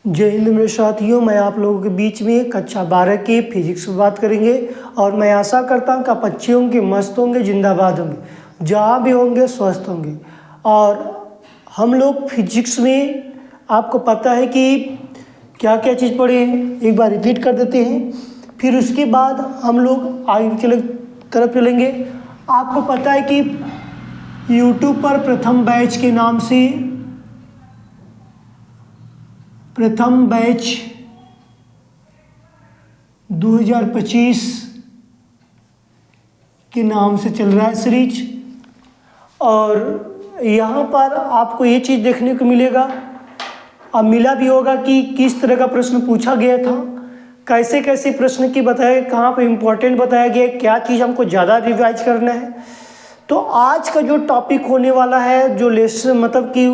जय हिंद मेरे साथियों, मैं आप लोगों के बीच में कक्षा 12 की फिजिक्स में बात करेंगे और मैं आशा करता हूं कि आप अच्छे होंगे, मस्त होंगे, जिंदाबाद होंगे, जहां भी होंगे स्वस्थ होंगे। और हम लोग फिजिक्स में आपको पता है कि क्या क्या चीज़ पढ़े हैं, एक बार रिपीट कर देते हैं, फिर उसके बाद हम लोग आगे तरफ चलेंगे। आपको पता है कि यूट्यूब पर प्रथम बैच के नाम से प्रथम बैच 2025 के नाम से चल रहा है सीरीज। और यहाँ पर आपको ये चीज़ देखने को मिलेगा, अब मिला भी होगा कि किस तरह का प्रश्न पूछा गया था, कैसे कैसे प्रश्न की बताया, कहाँ पे इम्पोर्टेंट बताया गया, क्या चीज़ हमको ज़्यादा रिवाइज करना है। तो आज का जो टॉपिक होने वाला है, जो लेसन मतलब कि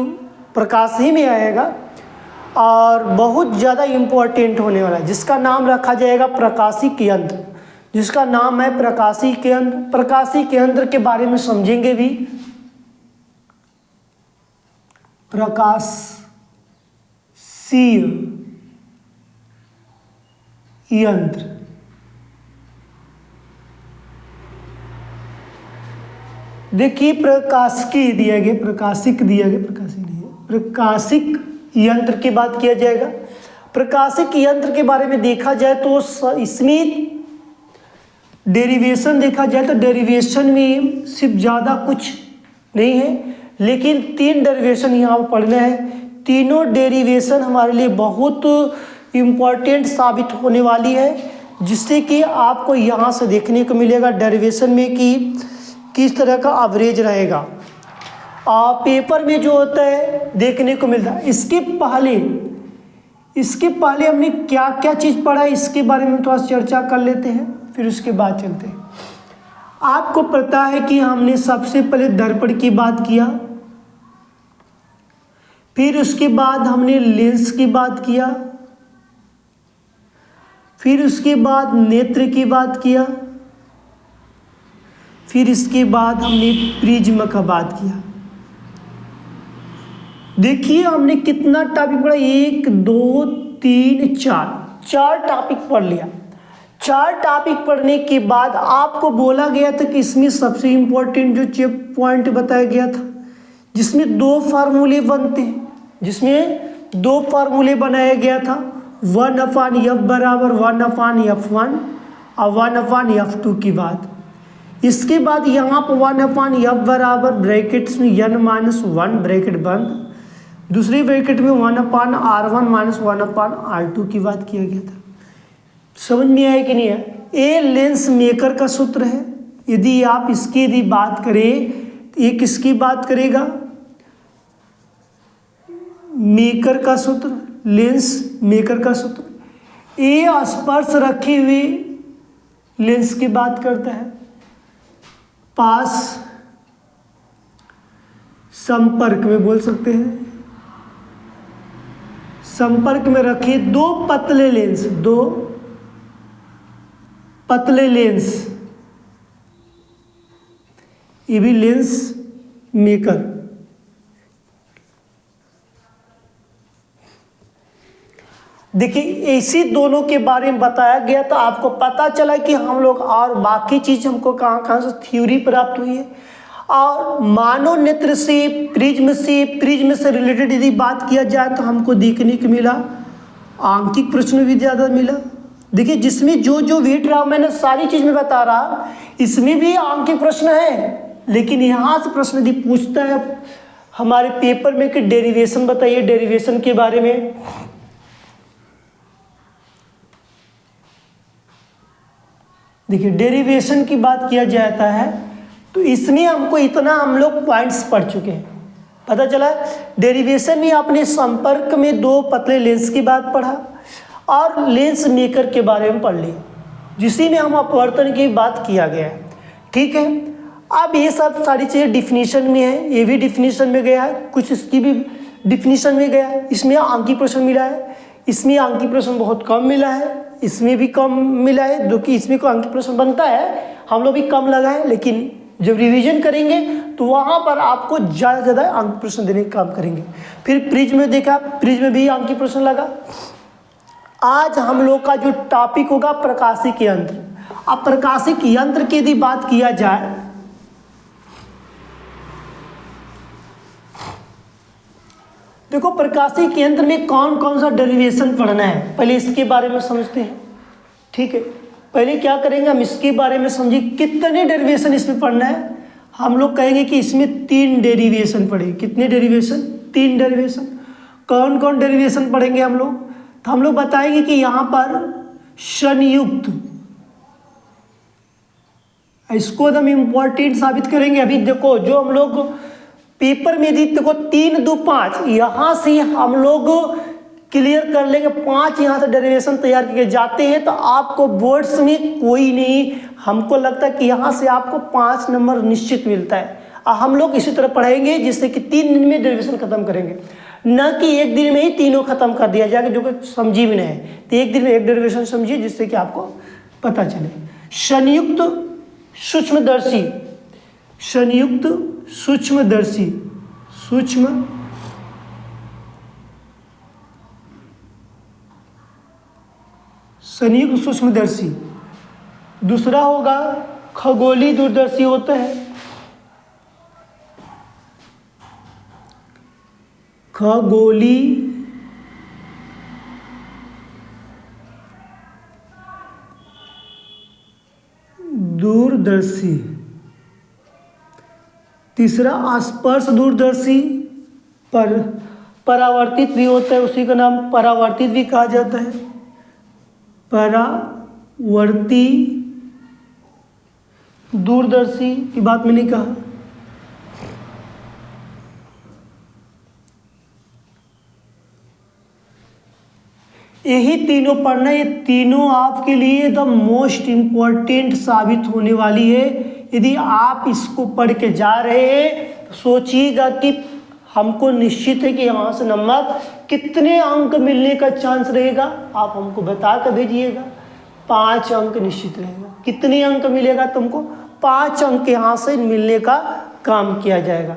प्रकाश ही में आएगा और बहुत ज़्यादा इम्पोर्टेंट होने वाला है, जिसका नाम रखा जाएगा प्रकाशिक यंत्र, जिसका नाम है प्रकाशिक यंत्र। प्रकाशिक यंत्र के बारे में समझेंगे भी, प्रकाशीय यंत्र। देखिए प्रकाशिक दिया गया, प्रकाशिक दिया गया, प्रकाशिक नहीं है, प्रकाशिक यंत्र की बात किया जाएगा। प्रकाशिक यंत्र के बारे में देखा जाए तो इसमें डेरिवेशन देखा जाए तो डेरिवेशन में सिर्फ ज़्यादा कुछ नहीं है, लेकिन 3 डेरिवेशन यहाँ पर पढ़ना है। तीनों डेरिवेशन हमारे लिए बहुत इम्पॉर्टेंट साबित होने वाली है, जिससे कि आपको यहाँ से देखने को मिलेगा डेरिवेशन में कि किस तरह का एवरेज रहेगा। पेपर में जो होता है देखने को मिलता है। इसके पहले हमने क्या क्या चीज़ पढ़ा है, इसके बारे में थोड़ा चर्चा कर लेते हैं, फिर उसके बाद चलते हैं। आपको पता है कि हमने सबसे पहले दर्पण की बात किया, फिर उसके बाद हमने लेंस की बात किया, फिर उसके बाद नेत्र की बात किया, फिर इसके बाद हमने प्रिज्म का बात किया। देखिए हमने कितना टॉपिक पढ़ा, 1 2 3 4 टॉपिक पढ़ लिया। 4 टॉपिक पढ़ने के बाद आपको बोला गया था कि इसमें सबसे इम्पोर्टेंट जो पॉइंट बताया गया था, जिसमें 2 फार्मूले बनते हैं, जिसमें 2 फार्मूले बनाया गया था, 1/f बराबर 1/f1 और 1/f2 की बात। इसके बाद यहाँ पर 1/f बराबर ब्रैकेट्स में n-1 ब्रैकेट बंद, दूसरी ब्रैकेट में 1/r1 - 1/r2 की बात किया गया था। समझ में आया कि नहीं है? ये लेंस मेकर का सूत्र है। यदि आप इसकी यदि बात करें तो ये किसकी बात करेगा? मेकर का सूत्र, लेंस मेकर का सूत्र। ये स्पर्श रखे हुए लेंस की बात करता है। पास, संपर्क में बोल सकते हैं, संपर्क में रखे 2 पतले लेंस, 2 पतले लेंस, ये भी लेंस मेकर। देखिए ऐसी दोनों के बारे में बताया गया, तो आपको पता चला कि हम लोग और बाकी चीज हमको कहाँ कहाँ से थ्योरी प्राप्त हुई है। और मानव नेत्र से, प्रिज्म से रिलेटेड यदि बात किया जाए तो हमको देखने को मिला आंकिक प्रश्न भी ज़्यादा मिला। देखिए जिसमें जो जो वेट रहा, मैंने सारी चीज़ में बता रहा, इसमें भी आंकिक प्रश्न है, लेकिन यहाँ से प्रश्न यदि पूछता है हमारे पेपर में कि डेरिवेशन बताइए, डेरिवेशन के बारे में, देखिए डेरिवेशन की बात किया जाता है तो इसमें हमको इतना हम लोग पॉइंट्स पढ़ चुके हैं। पता चला डेरिवेशन में आपने संपर्क में 2 पतले लेंस की बात पढ़ा और लेंस मेकर के बारे में पढ़ लिया, जिसी में हम अपवर्तन की बात किया गया है। ठीक है, अब ये सब सारी चीज़ें डिफिनीशन में है, ये भी डिफिनीशन में गया है, कुछ इसकी भी डिफिनीशन में गया है। इसमें आंकिक प्रश्न मिला है, इसमें आंकिक प्रश्न बहुत कम मिला है, इसमें भी कम मिला है, जो कि इसमें को आंकिक प्रश्न बनता है, हम लोग भी कम लगा है, लेकिन जब रिवीजन करेंगे तो वहाँ पर आपको ज़्यादा से ज़्यादा अंक प्रश्न देने का काम करेंगे। फिर प्रिज्म में देखा, प्रिज्म में भी अंक की प्रश्न लगा। आज हम लोग का जो टॉपिक होगा प्रकाशिक यंत्र। अब प्रकाशिक यंत्र की यदि बात किया जाए, देखो प्रकाशिक यंत्र में कौन कौन सा डेरिवेशन पढ़ना है, पहले इसके बारे में समझते हैं। ठीक है, पहले क्या करेंगे, हम इसके बारे में समझिए कितने डेरिवेशन इसमें पढ़ना है। हम लोग कहेंगे कि इसमें 3 डेरिवेशन पढ़ेंगे। कितने डेरिवेशन? 3 डेरिवेशन। कौन कौन डेरिवेशन पढ़ेंगे हम लोग? तो हम लोग बताएंगे कि यहाँ पर संयुक्त, इसको एकदम इम्पोर्टेंट साबित करेंगे। अभी देखो जो हम लोग पेपर में दी, देखो 3 2 5, यहाँ से हम लोग क्लियर कर लेंगे। 5 यहाँ से डेरिवेशन तैयार किए जाते हैं तो आपको बोर्ड्स में कोई नहीं, हमको लगता है कि यहाँ से आपको 5 नंबर निश्चित मिलता है। हम लोग इसी तरह पढ़ाएंगे जिससे कि 3 दिन में डेरिवेशन खत्म करेंगे, न कि 1 दिन में ही तीनों खत्म कर दिया जाएगा, जो कि समझी भी नहीं है। तो 1 दिन में 1 डेरिवेशन समझिए जिससे कि आपको पता चले। संयुक्त सूक्ष्मदर्शी, संयुक्त सूक्ष्मदर्शी, सूक्ष्म संयुक्त सूक्ष्मदर्शी। दूसरा होगा खगोलीय दूरदर्शी होता है, खगोलीय दूरदर्शी। तीसरा स्पर्श दूरदर्शी, परावर्तित भी होता है, उसी का नाम परावर्तित भी कहा जाता है, परावर्ती दूरदर्शी की बात मैंने कहा। यही तीनों पढ़ना, ये तीनों आपके लिए द मोस्ट इम्पॉर्टेंट साबित होने वाली है। यदि आप इसको पढ़ के जा रहे हैं तो सोचिएगा कि हमको निश्चित है कि यहाँ से नंबर कितने अंक मिलने का चांस रहेगा, आप हमको बता कर भेजिएगा। 5 अंक निश्चित रहेगा। कितने अंक मिलेगा तुमको? 5 अंक यहाँ से मिलने का काम किया जाएगा।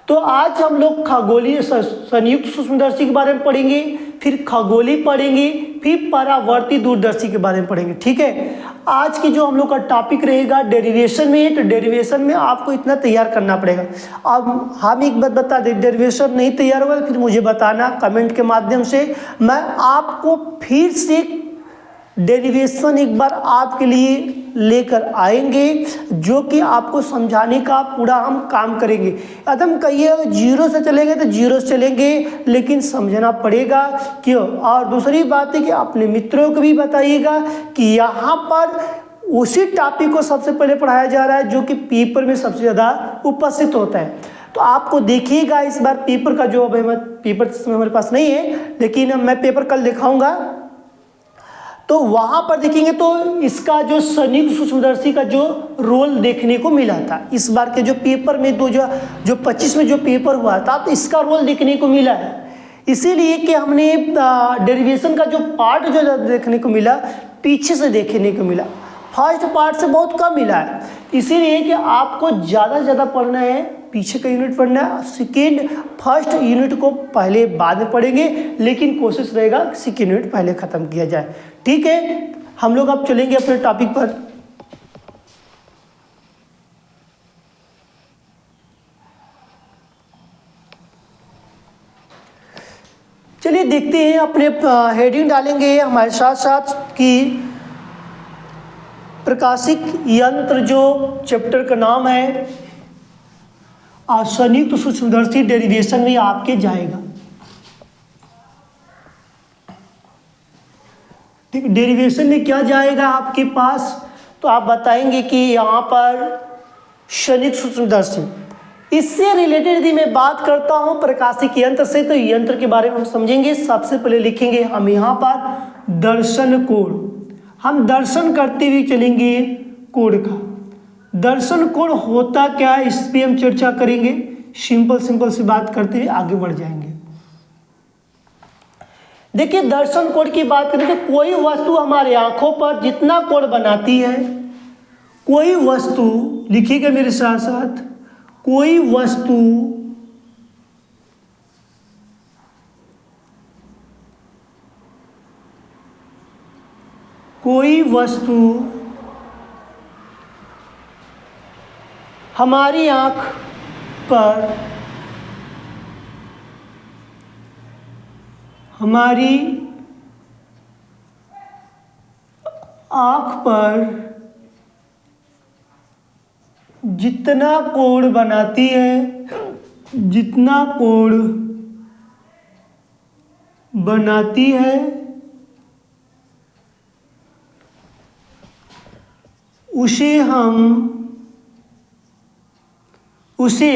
तो आज हम लोग खगोलीय संयुक्त सूक्ष्मदर्शी के बारे में पढ़ेंगे, फिर खगोलीय पढ़ेंगे, फिर परावर्ती दूरदर्शी के बारे में पढ़ेंगे। ठीक है, आज की जो हम लोग का टॉपिक रहेगा डेरिवेशन में है, तो डेरिवेशन में आपको इतना तैयार करना पड़ेगा। अब हम एक बात बता दें, डेरिवेशन नहीं तैयार हुआ फिर मुझे बताना कमेंट के माध्यम से, मैं आपको फिर से डेरिवेशन एक बार आपके लिए लेकर आएंगे, जो कि आपको समझाने का पूरा हम काम करेंगे। एकदम कहिए 0 से चलेंगे तो 0 से चलेंगे, लेकिन समझना पड़ेगा क्यों। और दूसरी बात है कि अपने मित्रों को भी बताइएगा कि यहाँ पर उसी टॉपिक को सबसे पहले पढ़ाया जा रहा है जो कि पेपर में सबसे ज़्यादा उपस्थित होता है। तो आपको देखिएगा इस बार पेपर का जो, अब पेपर हमारे पास नहीं है, लेकिन मैं पेपर कल दिखाऊंगा, तो वहाँ पर देखेंगे तो इसका जो संयुक्त सूक्ष्मदर्शी का जो रोल देखने को मिला था इस बार के जो पेपर में, जो 25 में जो पेपर हुआ था, तो इसका रोल देखने को मिला है। इसीलिए कि हमने डेरिवेशन का जो पार्ट जो देखने को मिला, पीछे से देखने को मिला, फर्स्ट पार्ट से बहुत कम मिला है। इसीलिए कि आपको ज़्यादा से ज़्यादा पढ़ना है, पीछे का यूनिट पढ़ना है। फर्स्ट यूनिट को पहले बाद में पढ़ेंगे, लेकिन कोशिश रहेगा सेकेंड यूनिट पहले ख़त्म किया जाए। ठीक है, हम लोग अब चलेंगे अपने टॉपिक पर। चलिए देखते हैं, अपने हेडिंग डालेंगे हमारे साथ साथ कि प्रकाशिक यंत्र जो चैप्टर का नाम है, संयुक्त सूक्ष्मदर्शी डेरिवेशन में आपके जाएगा। ठीक, डेरिवेशन में क्या जाएगा आपके पास, तो आप बताएंगे कि यहाँ पर संयुक्त सूक्ष्मदर्शी। इससे रिलेटेड यदि मैं बात करता हूँ प्रकाशिक यंत्र से, तो यंत्र के बारे में हम समझेंगे। सबसे पहले लिखेंगे हम यहाँ पर दर्शन कोण, हम दर्शन करते हुए चलेंगे कोण का। दर्शन कोण होता क्या है, इस पर हम चर्चा करेंगे। सिंपल सी बात करते हुए आगे बढ़ जाएंगे। देखिए, दर्शन कोण की बात करें तो कोई वस्तु हमारे आंखों पर जितना कोण बनाती है, कोई वस्तु लिखिएगा मेरे साथ साथ, कोई वस्तु हमारी आँख पर जितना कोण बनाती है उसे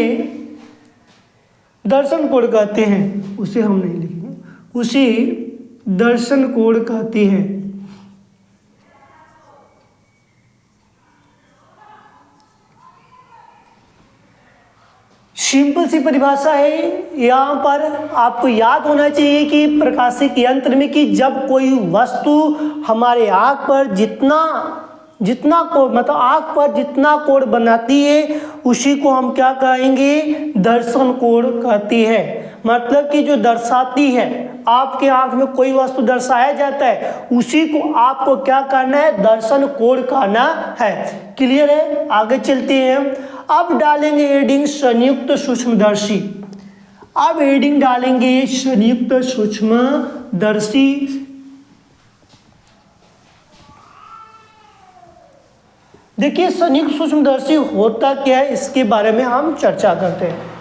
दर्शन कोण कहते हैं। उसे हम नहीं लिखेंगे, उसे दर्शन कोण कहते हैं। सिंपल सी परिभाषा है। यहाँ पर आपको याद होना चाहिए कि प्रकाशिक यंत्र में कि जब कोई वस्तु हमारे आँख पर जितना कोण मतलब आँख पर जितना कोण बनाती है उसी को हम क्या कहेंगे, दर्शन कोण कहते हैं। मतलब कि जो दर्शाती है, आपके आँख में कोई वस्तु दर्शाया जाता है उसी को आपको क्या करना है, दर्शन कोण कहना है। क्लियर है? आगे चलते हैं। अब डालेंगे हेडिंग संयुक्त सूक्ष्मदर्शी। अब हेडिंग डालेंगे संयुक्त सूक्ष्मदर्शी। देखिए संयुक्त सूक्ष्मदर्शी होता क्या है, इसके बारे में हम चर्चा करते हैं।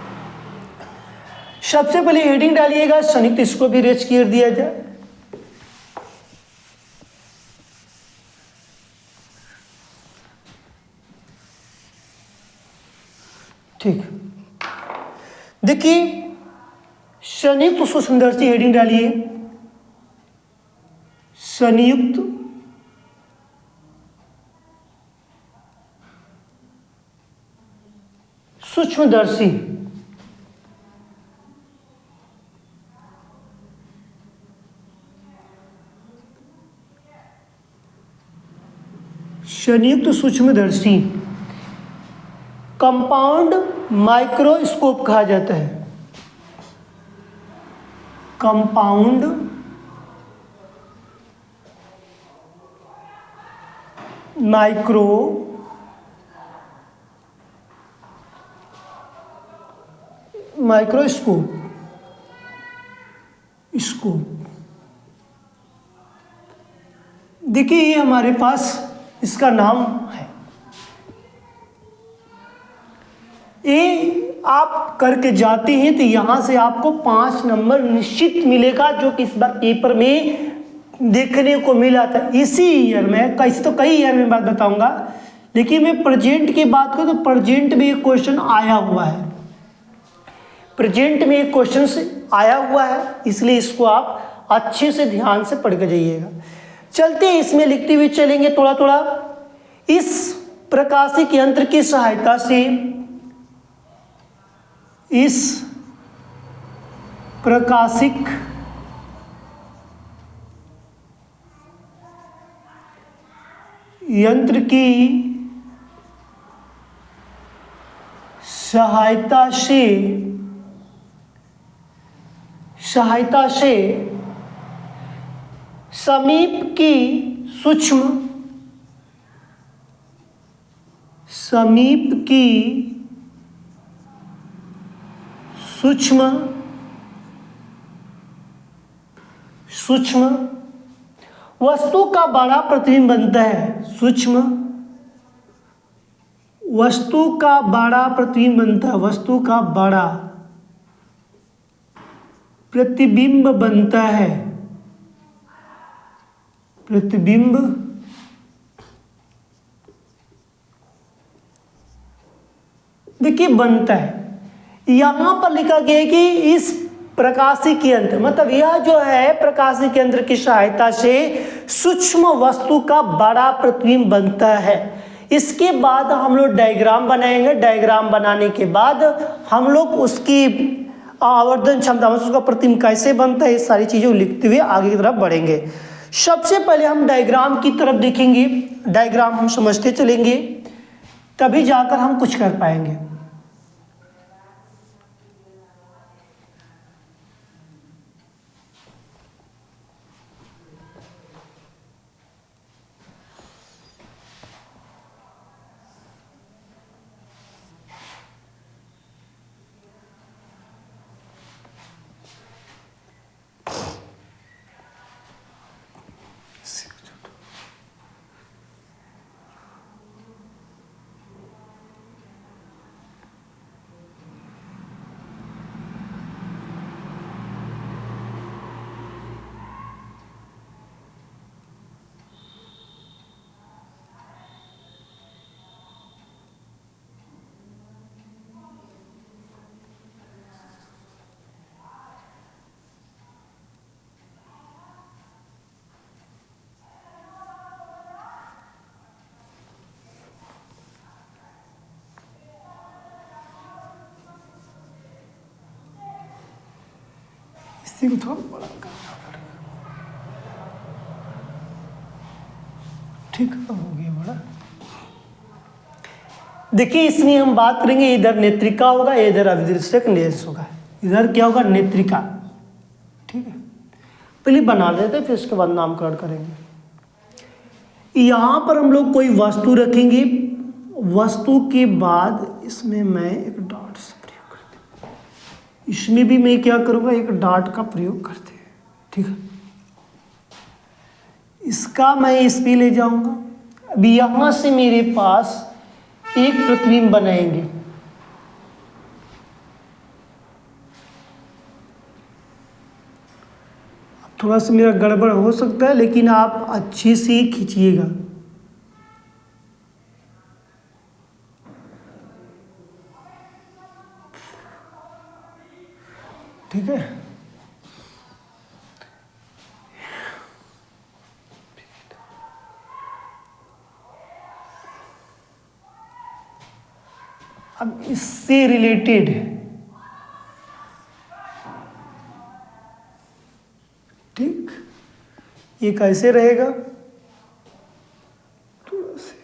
सबसे पहले हेडिंग डालिएगा संयुक्त, इसको भी रेज कर दिया जाए। ठीक, देखिए संयुक्त सूक्ष्मदर्शी हेडिंग डालिए, संयुक्त सूक्ष्मदर्शी। संयुक्त सूक्ष्मदर्शी कंपाउंड माइक्रोस्कोप कहा जाता है। कंपाउंड माइक्रोस्कोप देखिए ये हमारे पास इसका नाम है। ये आप करके जाते हैं तो यहाँ से आपको 5 नंबर निश्चित मिलेगा, जो कि इस बार पेपर में देखने को मिला था इसी ईयर में। कैसे तो कई ईयर में बात बताऊंगा, लेकिन मैं प्रेजेंट की बात करूँ तो प्रेजेंट में एक क्वेश्चन आया हुआ है। प्रेजेंट में एक क्वेश्चन आया हुआ है, इसलिए इसको आप अच्छे से ध्यान से पढ़ के जाइएगा। चलते हैं, इसमें लिखते हुए चलेंगे थोड़ा थोड़ा। इस प्रकाशिक यंत्र की सहायता से, इस प्रकाशिक यंत्र की सहायता से समीप की सूक्ष्म वस्तु का बड़ा प्रतिबिंब बनता है। सूक्ष्म वस्तु का बड़ा प्रतिबिंब बनता है, वस्तु का बड़ा प्रतिबिंब बनता है। प्रतिबिंब देखिए बनता है। यहां पर लिखा गया है कि इस प्रकाशिक यंत्र, मतलब यह जो है प्रकाशिक यंत्र की सहायता से सूक्ष्म वस्तु का बड़ा प्रतिबिंब बनता है। इसके बाद हम लोग डायग्राम बनाएंगे। डायग्राम बनाने के बाद हम लोग उसकी आवर्धन क्षमता, उसका प्रतिबिंब कैसे बनता है, ये सारी चीजें लिखते हुए आगे की तरफ बढ़ेंगे। सबसे पहले हम डायग्राम की तरफ देखेंगे। डायग्राम हम समझते चलेंगे। तभी जाकर हम कुछ कर पाएंगे। इसी को थोड़ा बड़ा करना पड़ेगा। ठीक है, हो गया बड़ा। देखिए इसमें हम बात करेंगे, इधर नेत्रिका होगा, इधर अभिदृश्यक लेंस होगा। इधर क्या होगा? नेत्रिका। ठीक है, पहले बना लेते फिर उसके बाद नामकरण करेंगे। यहाँ पर हम लोग कोई वस्तु रखेंगे, वस्तु के बाद इसमें मैं एक डॉट से प्रयोग करते हैं, इसमें भी मैं क्या करूँगा? एक डॉट का प्रयोग करते हैं। ठीक है, इसका मैं इस पे ले जाऊँगा। अभी यहाँ से मेरे पास एक प्रतिबिंब बनाएंगे। थोड़ा सा मेरा गड़बड़ हो सकता है, लेकिन आप अच्छे से खींचिएगा। ठीक है, अब इससे रिलेटेड ठीक ये कैसे रहेगा? थोड़ा से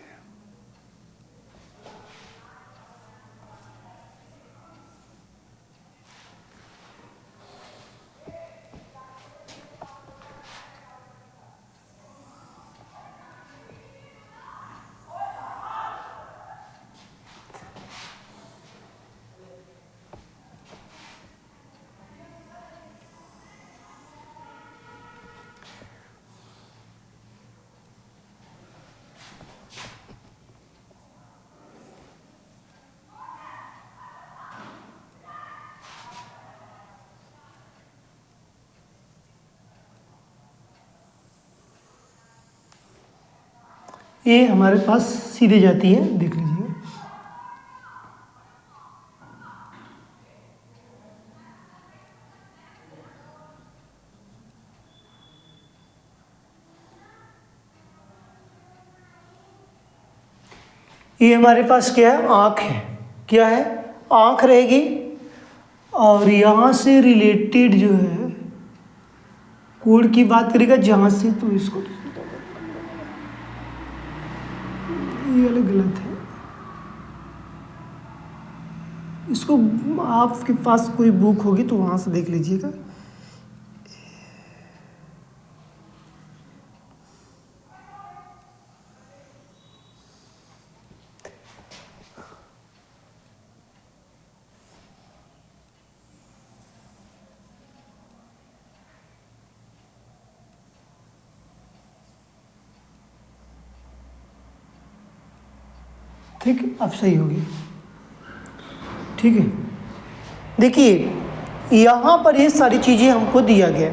ये हमारे पास सीधे जाती है, देख लीजिए। ये हमारे पास क्या है? आँख है। क्या है? आँख रहेगी। और यहाँ से रिलेटेड जो है कोड की बात करेगा, जहाँ से तो इसको ये वाला गलत है। इसको आपके पास कोई बुक होगी तो वहाँ से देख लीजिएगा। ठीक है, अब सही होगी। ठीक है, देखिए यहाँ पर ये सारी चीज़ें हमको दिया गया,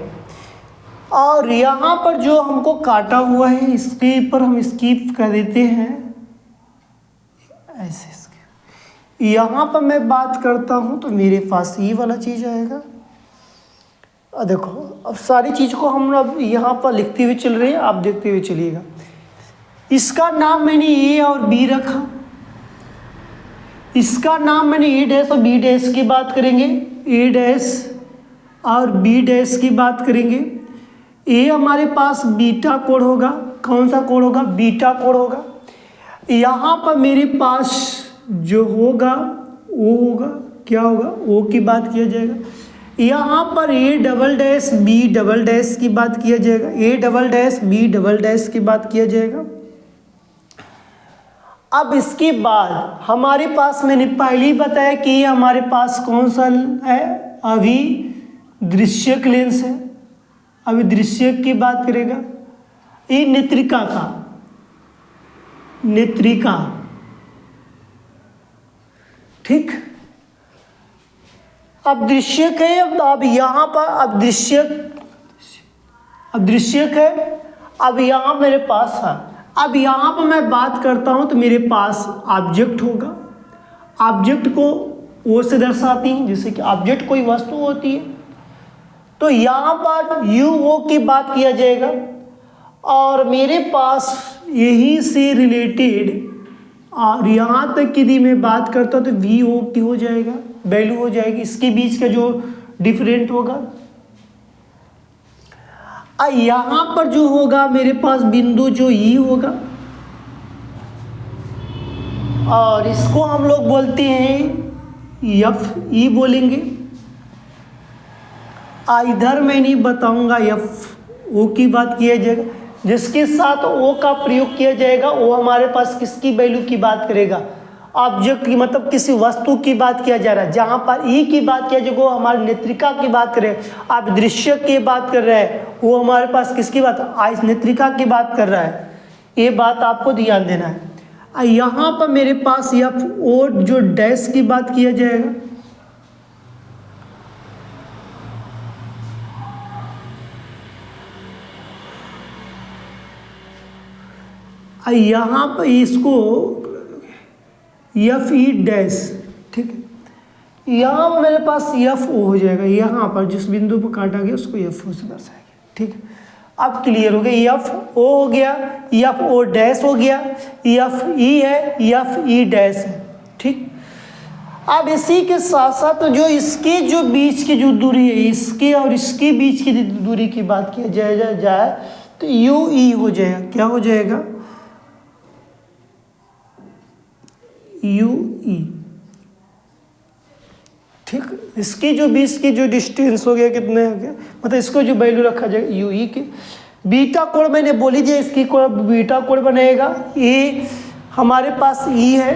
और यहाँ पर जो हमको काटा हुआ है इसके ऊपर हम स्किप कर देते हैं ऐसे। इसके यहाँ पर मैं बात करता हूँ तो मेरे पास ये वाला चीज़ आएगा। और देखो अब सारी चीज़ को हम अब यहाँ पर लिखते हुए चल रहे हैं, आप देखते हुए चलिएगा। इसका नाम मैंने ए और बी रखा, इसका नाम मैंने ए डैश और बी डैश की बात करेंगे, ए डैश और बी डैश की बात करेंगे। ए हमारे पास बीटा कोड होगा। कौन सा कोड होगा? बीटा कोड होगा। यहाँ पर मेरे पास जो होगा वो होगा, क्या होगा, ओ की बात किया जाएगा। यहाँ पर A double dash B double dash की बात किया जाएगा, A double dash B double dash की बात किया जाएगा। अब इसके बाद हमारे पास, मैंने पहले ही बताया कि ये हमारे पास कौन सा है, अभी दृश्यक लेंस है। अभी दृश्यक की बात करेगा, ये नेत्रिका का, नेत्रिका, ठीक। अब दृश्यक है, अब यहाँ पर अब दृश्यक है। अब यहाँ मेरे पास है, अब यहाँ पर मैं बात करता हूँ तो मेरे पास ऑब्जेक्ट होगा। ऑब्जेक्ट को ओ से दर्शाती हूँ, जैसे कि ऑब्जेक्ट कोई वस्तु होती है, तो यहाँ पर यू ओ की बात किया जाएगा। और मेरे पास यही से रिलेटेड और यहाँ तक की यदि मैं बात करता हूँ तो वी ओ की हो जाएगा, वैल्यू हो जाएगी, इसके बीच का जो डिफरेंट होगा। यहाँ पर जो होगा मेरे पास बिंदु जो ई होगा, और इसको हम लोग बोलते हैं एफ ई बोलेंगे। इधर मैं नहीं बताऊंगा, एफ ओ की बात किया जाएगा, जिसके साथ ओ का प्रयोग किया जाएगा वो हमारे पास किसकी वैल्यू की बात करेगा, ऑब्जेक्ट की, मतलब किसी वस्तु की बात किया जा रहा है। जहाँ पर ई की बात किया जाएगा वो हमारी नेत्रिका की बात करें। आप दृश्य की बात कर रहे हैं, वो हमारे पास किसकी बात, आज नेत्रिका की बात कर रहा है। ये बात आपको ध्यान देना है। यहाँ पर मेरे पास एफ ओ जो डैश की बात किया जाएगा, यहाँ पर इसको एफ ई डैश, ठीक है। यहाँ मेरे पास एफ ओ हो जाएगा, यहाँ पर जिस बिंदु पर काटा गया उसको एफ ओ से दर्शाएंगे, ठीक है। अब क्लियर हो गया, एफ ओ हो गया, एफ ओ डैश हो गया, एफ ई है, एफ ई डैश है, ठीक। अब इसी के साथ साथ जो इसके जो बीच की जो दूरी है, इसके और इसके बीच की दूरी की बात किया जाए तो यू ई हो जाएगा, क्या हो जाएगा, यू ई, ठीक। इसकी जो बीच की जो डिस्टेंस हो गया, कितने हो गया, मतलब इसको जो वैल्यू रखा जाएगा यू ई के। बीटा कोण मैंने बोली दिया, इसकी कोण बीटा कोण बनेगा, ये हमारे पास ई है,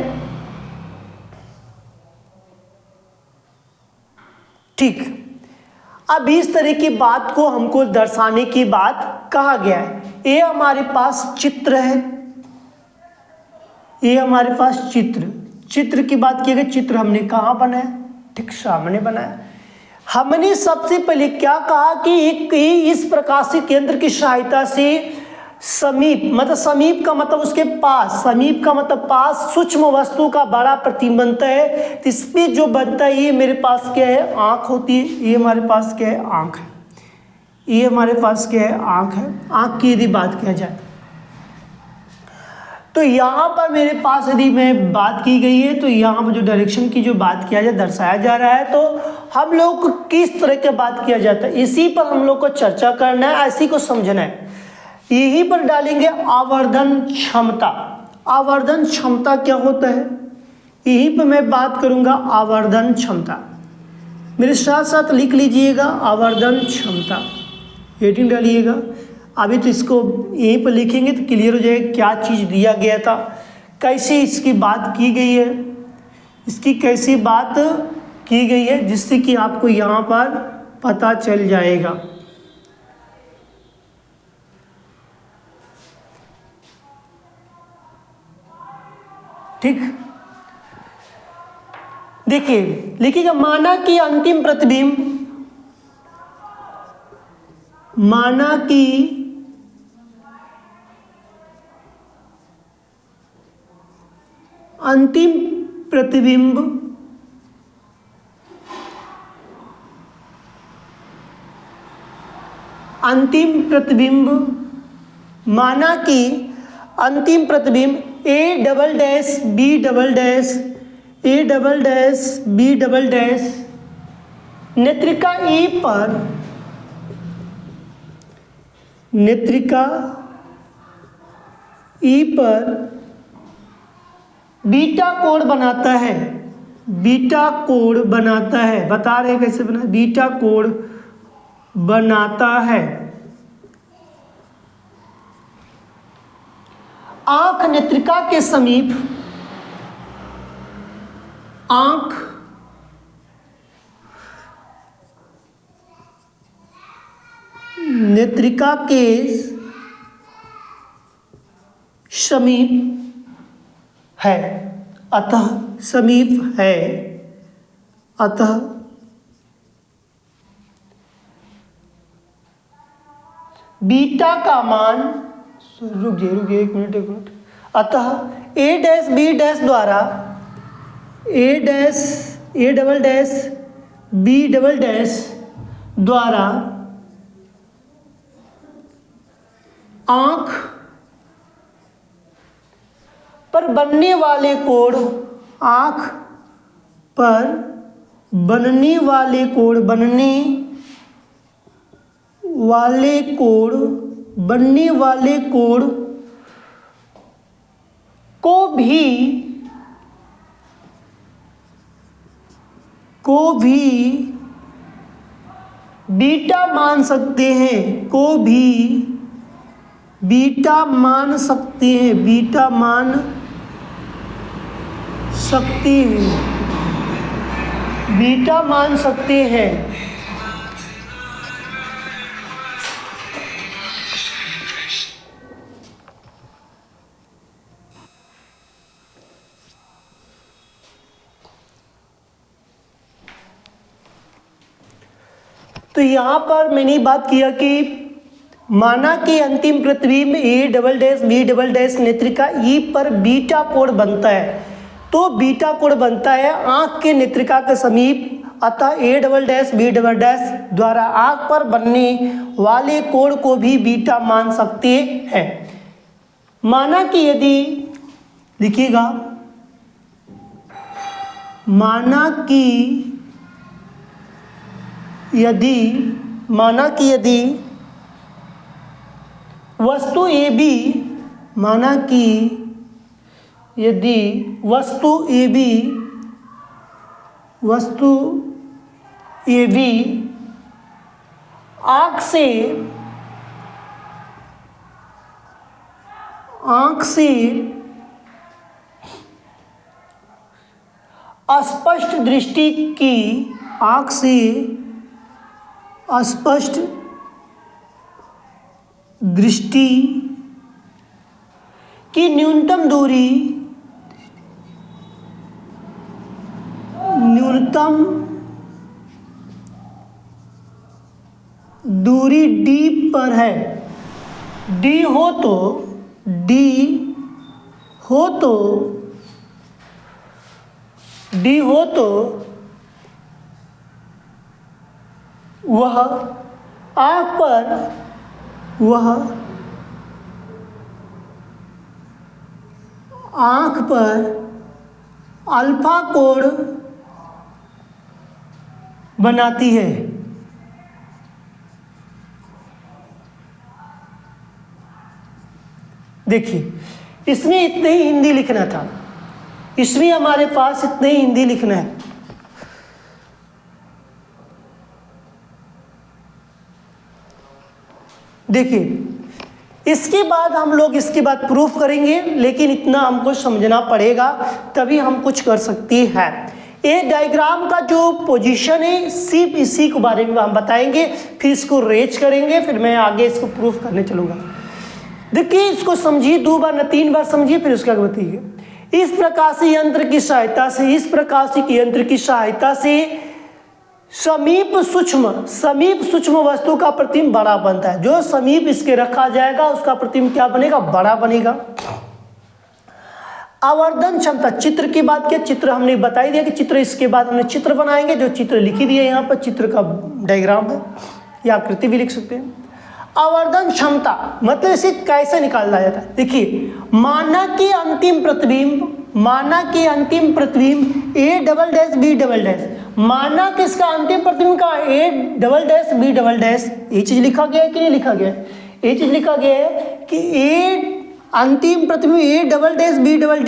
ठीक। अब इस तरह की बात को हमको दर्शाने की बात कहा गया है। ये हमारे पास चित्र है, ये हमारे पास चित्र की बात की गई। चित्र हमने कहाँ बनाया, ठीक, सामने बनाया। हमने सबसे पहले क्या कहा कि एक इस प्रकाशित यंत्र की सहायता से समीप, मतलब समीप का मतलब उसके पास, समीप का मतलब पास, सूक्ष्म वस्तु का बड़ा प्रतिबिंब बनता है। तो इसमें जो बनता है ये मेरे पास क्या है, आँख होती है। ये हमारे पास क्या है, आँख है। ये हमारे पास क्या है, आँख है। आँख की यदि बात किया जाए तो यहाँ पर मेरे पास यदि मैं बात की गई है तो यहाँ पर जो डायरेक्शन की जो बात किया जाए, दर्शाया जा रहा है, तो हम लोग को किस तरह की बात किया जाता है, इसी पर हम लोग को चर्चा करना है, इसी को समझना है। यहीं पर डालेंगे आवर्धन क्षमता। आवर्धन क्षमता क्या होता है, यहीं पर मैं बात करूँगा आवर्धन क्षमता। मेरे साथ साथ लिख लीजिएगा आवर्धन क्षमता, हेडिंग डालिएगा। अभी तो इसको यहीं पर लिखेंगे तो क्लियर हो जाएगा क्या चीज़ दिया गया था, कैसे इसकी बात की गई है, इसकी कैसी बात की गई है, जिससे कि आपको यहाँ पर पता चल जाएगा। ठीक, देखिए लिखिएगा, माना कि अंतिम प्रतिबिंब, माना कि अंतिम प्रतिबिंब माना कि अंतिम प्रतिबिंब A double dash B double dash, A double dash B double dash नेत्रिका ई पर, नेत्रिका ई पर बीटा कोण बनाता है, बीटा कोण बनाता है, बता रहे हैं कैसे बना, बीटा कोण बनाता है। आंख नेत्रिका के समीप, आंख नेत्रिका के समीप है, अतः समीप है, अतः बीटा का मान, रुकिए एक मिनट, अतः ए डैश बी डैश द्वारा, A double dash B double dash द्वारा आंख पर बनने वाले कोण, आंख पर बनने वाले कोण, बनने वाले कोण को भी बीटा मान सकते हैं, को भी बीटा मान सकते हैं, बीटा मान सकते हैं, बीटा मान सकते हैं। तो यहाँ पर मैंने बात किया कि माना कि अंतिम प्रतिबिंब A double dash B double dash नेत्रिका ई पर बीटा कोण बनता है, तो बीटा कोण बनता है आंख के नेत्रिका के समीप, अतः A double dash B double dash द्वारा आंख पर बनने वाले कोण को भी बीटा मान सकते हैं। माना कि यदि, लिखिएगा, माना कि यदि वस्तु ए बी, माना कि यदि वस्तु ए बी आंख से अस्पष्ट दृष्टि की, आंख से अस्पष्ट दृष्टि की न्यूनतम दूरी डी पर है, डी हो तो वह आंख पर अल्फा कोण बनाती है। देखिए, इसमें इतने ही हिंदी लिखना था, इसमें हमारे पास इतने ही हिंदी लिखना है। देखिए, इसके बाद हम लोग इसके बाद प्रूफ करेंगे, लेकिन इतना हमको समझना पड़ेगा तभी हम कुछ कर सकते हैं। ये डायग्राम का जो पोजीशन है सिर्फ इसी के बारे में हम बताएंगे, फिर इसको रेज करेंगे, फिर मैं आगे इसको प्रूफ करने चलूँगा। देखिए, इसको समझिए, 2 बार न 3 बार समझिए, फिर उसके आगे बताइए। इस प्रकाशीय यंत्र की सहायता से समीप सूक्ष्म वस्तु का प्रतिबिंब बड़ा बनता है। जो समीप इसके रखा जाएगा उसका प्रतिबिंब क्या बनेगा, बड़ा बनेगा। आवर्धन क्षमता, चित्र की बात किया, चित्र हमने बता ही दिया कि चित्र, इसके बाद हमने चित्र बनाएंगे, जो चित्र लिखी दिए यहाँ पर, चित्र का डायग्राम है या आकृति भी लिख सकते हैं। आवर्धन क्षमता मतलब इसे कैसे निकाला जाता है। देखिए, माना कि अंतिम प्रतिबिंब A double dash B double dash, माना कि इसका अंतिम प्रतिबिंब का A double dash B double dash, ये चीज लिखा गया है कि नहीं लिखा गया है? ये चीज लिखा गया है कि ए अंतिम प्रतिबिंब A double dash B double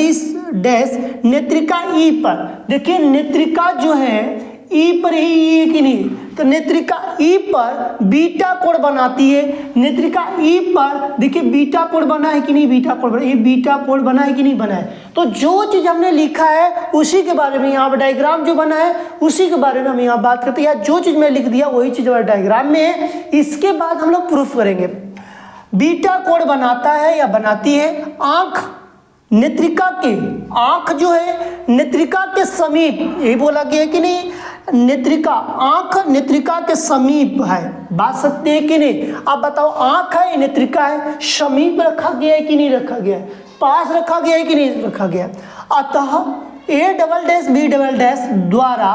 dash नेत्रिका ई पर, देखिए नेत्रिका जो है ई पर ही है कि नहीं, तो नेत्रिका ई पर बीटा कोण बनाती है। नेत्रिका ई पर देखिए बीटा कोण बना है कि नहीं, बीटा कोण बना, ये बीटा कोण बना है कि नहीं बना है। तो जो चीज हमने लिखा है उसी के बारे में यहाँ पर डायग्राम जो बना है उसी के बारे में हम यहाँ बात करते हैं, या जो चीज मैं लिख दिया वही चीज हमारे डायग्राम में है। इसके बाद हम लोग प्रूफ करेंगे। बीटा कोण बनाता है या बनाती है आंख नेत्रिका के, आंख जो है नेत्रिका के समीप, यही बोला गया है कि नहीं, नेत्रिका आंख नेत्रिका के समीप है, बात सकते हैं कि नहीं। आप बताओ आंख है नेत्रिका है, समीप रखा गया है कि नहीं रखा गया है, पास रखा गया है कि नहीं रखा गया। अतः A double dash B double dash द्वारा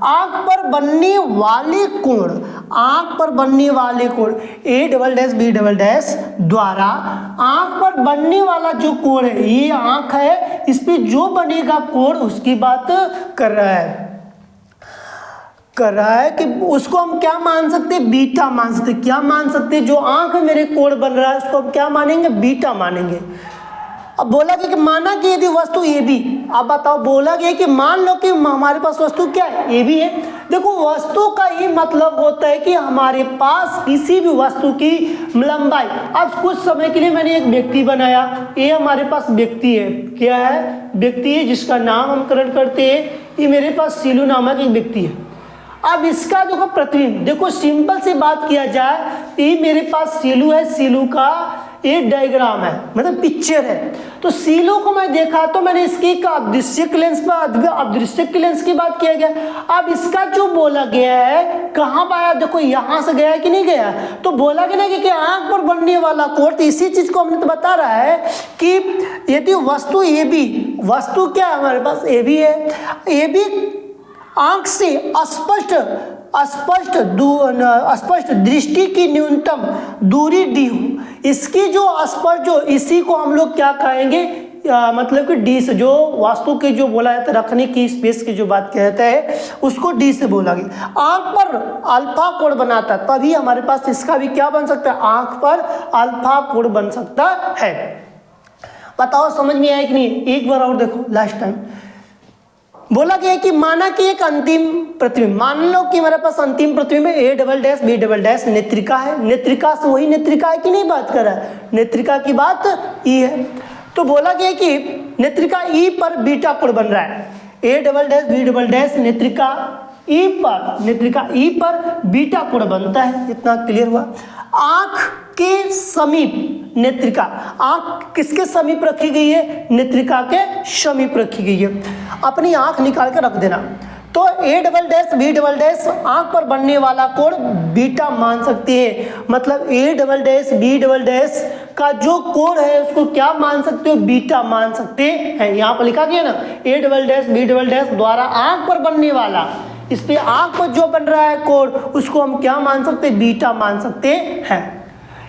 आंख पर बनने वाले कोण, आंख पर बनने वाले कोण, A double dash B double dash द्वारा आंख पर बनने वाला जो कोण है, ये आंख है, इस पे जो बनेगा कोण उसकी बात कर रहा है कि उसको हम क्या मान सकते हैं, बीटा मान सकते हैं। क्या मान सकते हैं, जो आंख में मेरे कोण बन रहा है उसको हम क्या मानेंगे, बीटा मानेंगे। अब बोला गया कि माना कि यदि वस्तु ए बी, आप बताओ बोला गया कि मान लो कि हमारे पास वस्तु क्या है, ए बी है। देखो वस्तु का ये मतलब होता है कि हमारे पास किसी भी वस्तु की लंबाई, अब कुछ समय के लिए मैंने एक व्यक्ति बनाया, ये हमारे पास व्यक्ति है, क्या है, व्यक्ति है जिसका नाम हम करण करते हैं, ये मेरे पास सीलू नामक एक व्यक्ति है। अब इसका देखो प्रतिबिंब, देखो सिंपल से बात किया जाए, ये मेरे पास सीलू है, सीलू का एक डायग्राम है, मतलब पिक्चर है। तो सीलू को मैं देखा तो मैंने इसकी अदृश्य लेंस पर, अदृश्य लेंस की बात किया गया। अब इसका जो बोला गया है कहाँ पाया, देखो यहाँ से गया है कि नहीं गया, तो बोला गया ना कि आंख पर बनने वाला कोण, तो इसी चीज को हमने तो बता रहा है कि यदि वस्तु ए बी, वस्तु क्या है हमारे पास ए बी है, ए बी आंख से स्पष्ट दृष्टि की न्यूनतम दूरी डी हो, इसकी जो स्पष्ट जो, इसी को हम लोग क्या कहेंगे, मतलब कि डी से, जो वास्तु के जो बोला जाता है रखने की स्पेस की जो बात कहता है उसको डी से बोला गया। आंख पर अल्फा कोण बनाता है, तभी हमारे पास इसका भी क्या बन सकता है, आंख पर अल्फा कोण बन सकता है। बताओ समझ में आया कि नहीं, एक बार और देखो लास्ट टाइम। बोला गया कि माना कि एक अंतिम प्रतिबिंब, मान लो कि हमारे पास अंतिम प्रतिबिंब A double dash B double dash नेत्रिका है, नेत्रिका से वही नेत्रिका है कि नहीं बात कर रहा है, नेत्रिका की बात ई है। तो बोला गया कि नेत्रिका ई पर बीटा कोण बन रहा है, A double dash B double dash नेत्रिका ई पर, नेत्रिका ई पर बीटा कोण बनता है, इतना क्लियर हुआ। आंख के समीप नेत्रिका, आंख किसके समीप रखी गई है, नेत्रिका के समीप रखी गई है। अपनी आंख निकाल कर रख देना, तो A double dash B double dash आंख पर बनने वाला कोण बीटा मान सकते हैं, मतलब A double dash B double dash का जो कोण है उसको क्या मान सकते हो, बीटा मान सकते हैं। यहाँ पर लिखा गया ना, A double dash B double dash द्वारा आंख पर बनने वाला, इस पे आंख पर जो बन रहा है कोण उसको हम क्या मान सकते हैं, बीटा मान सकते हैं।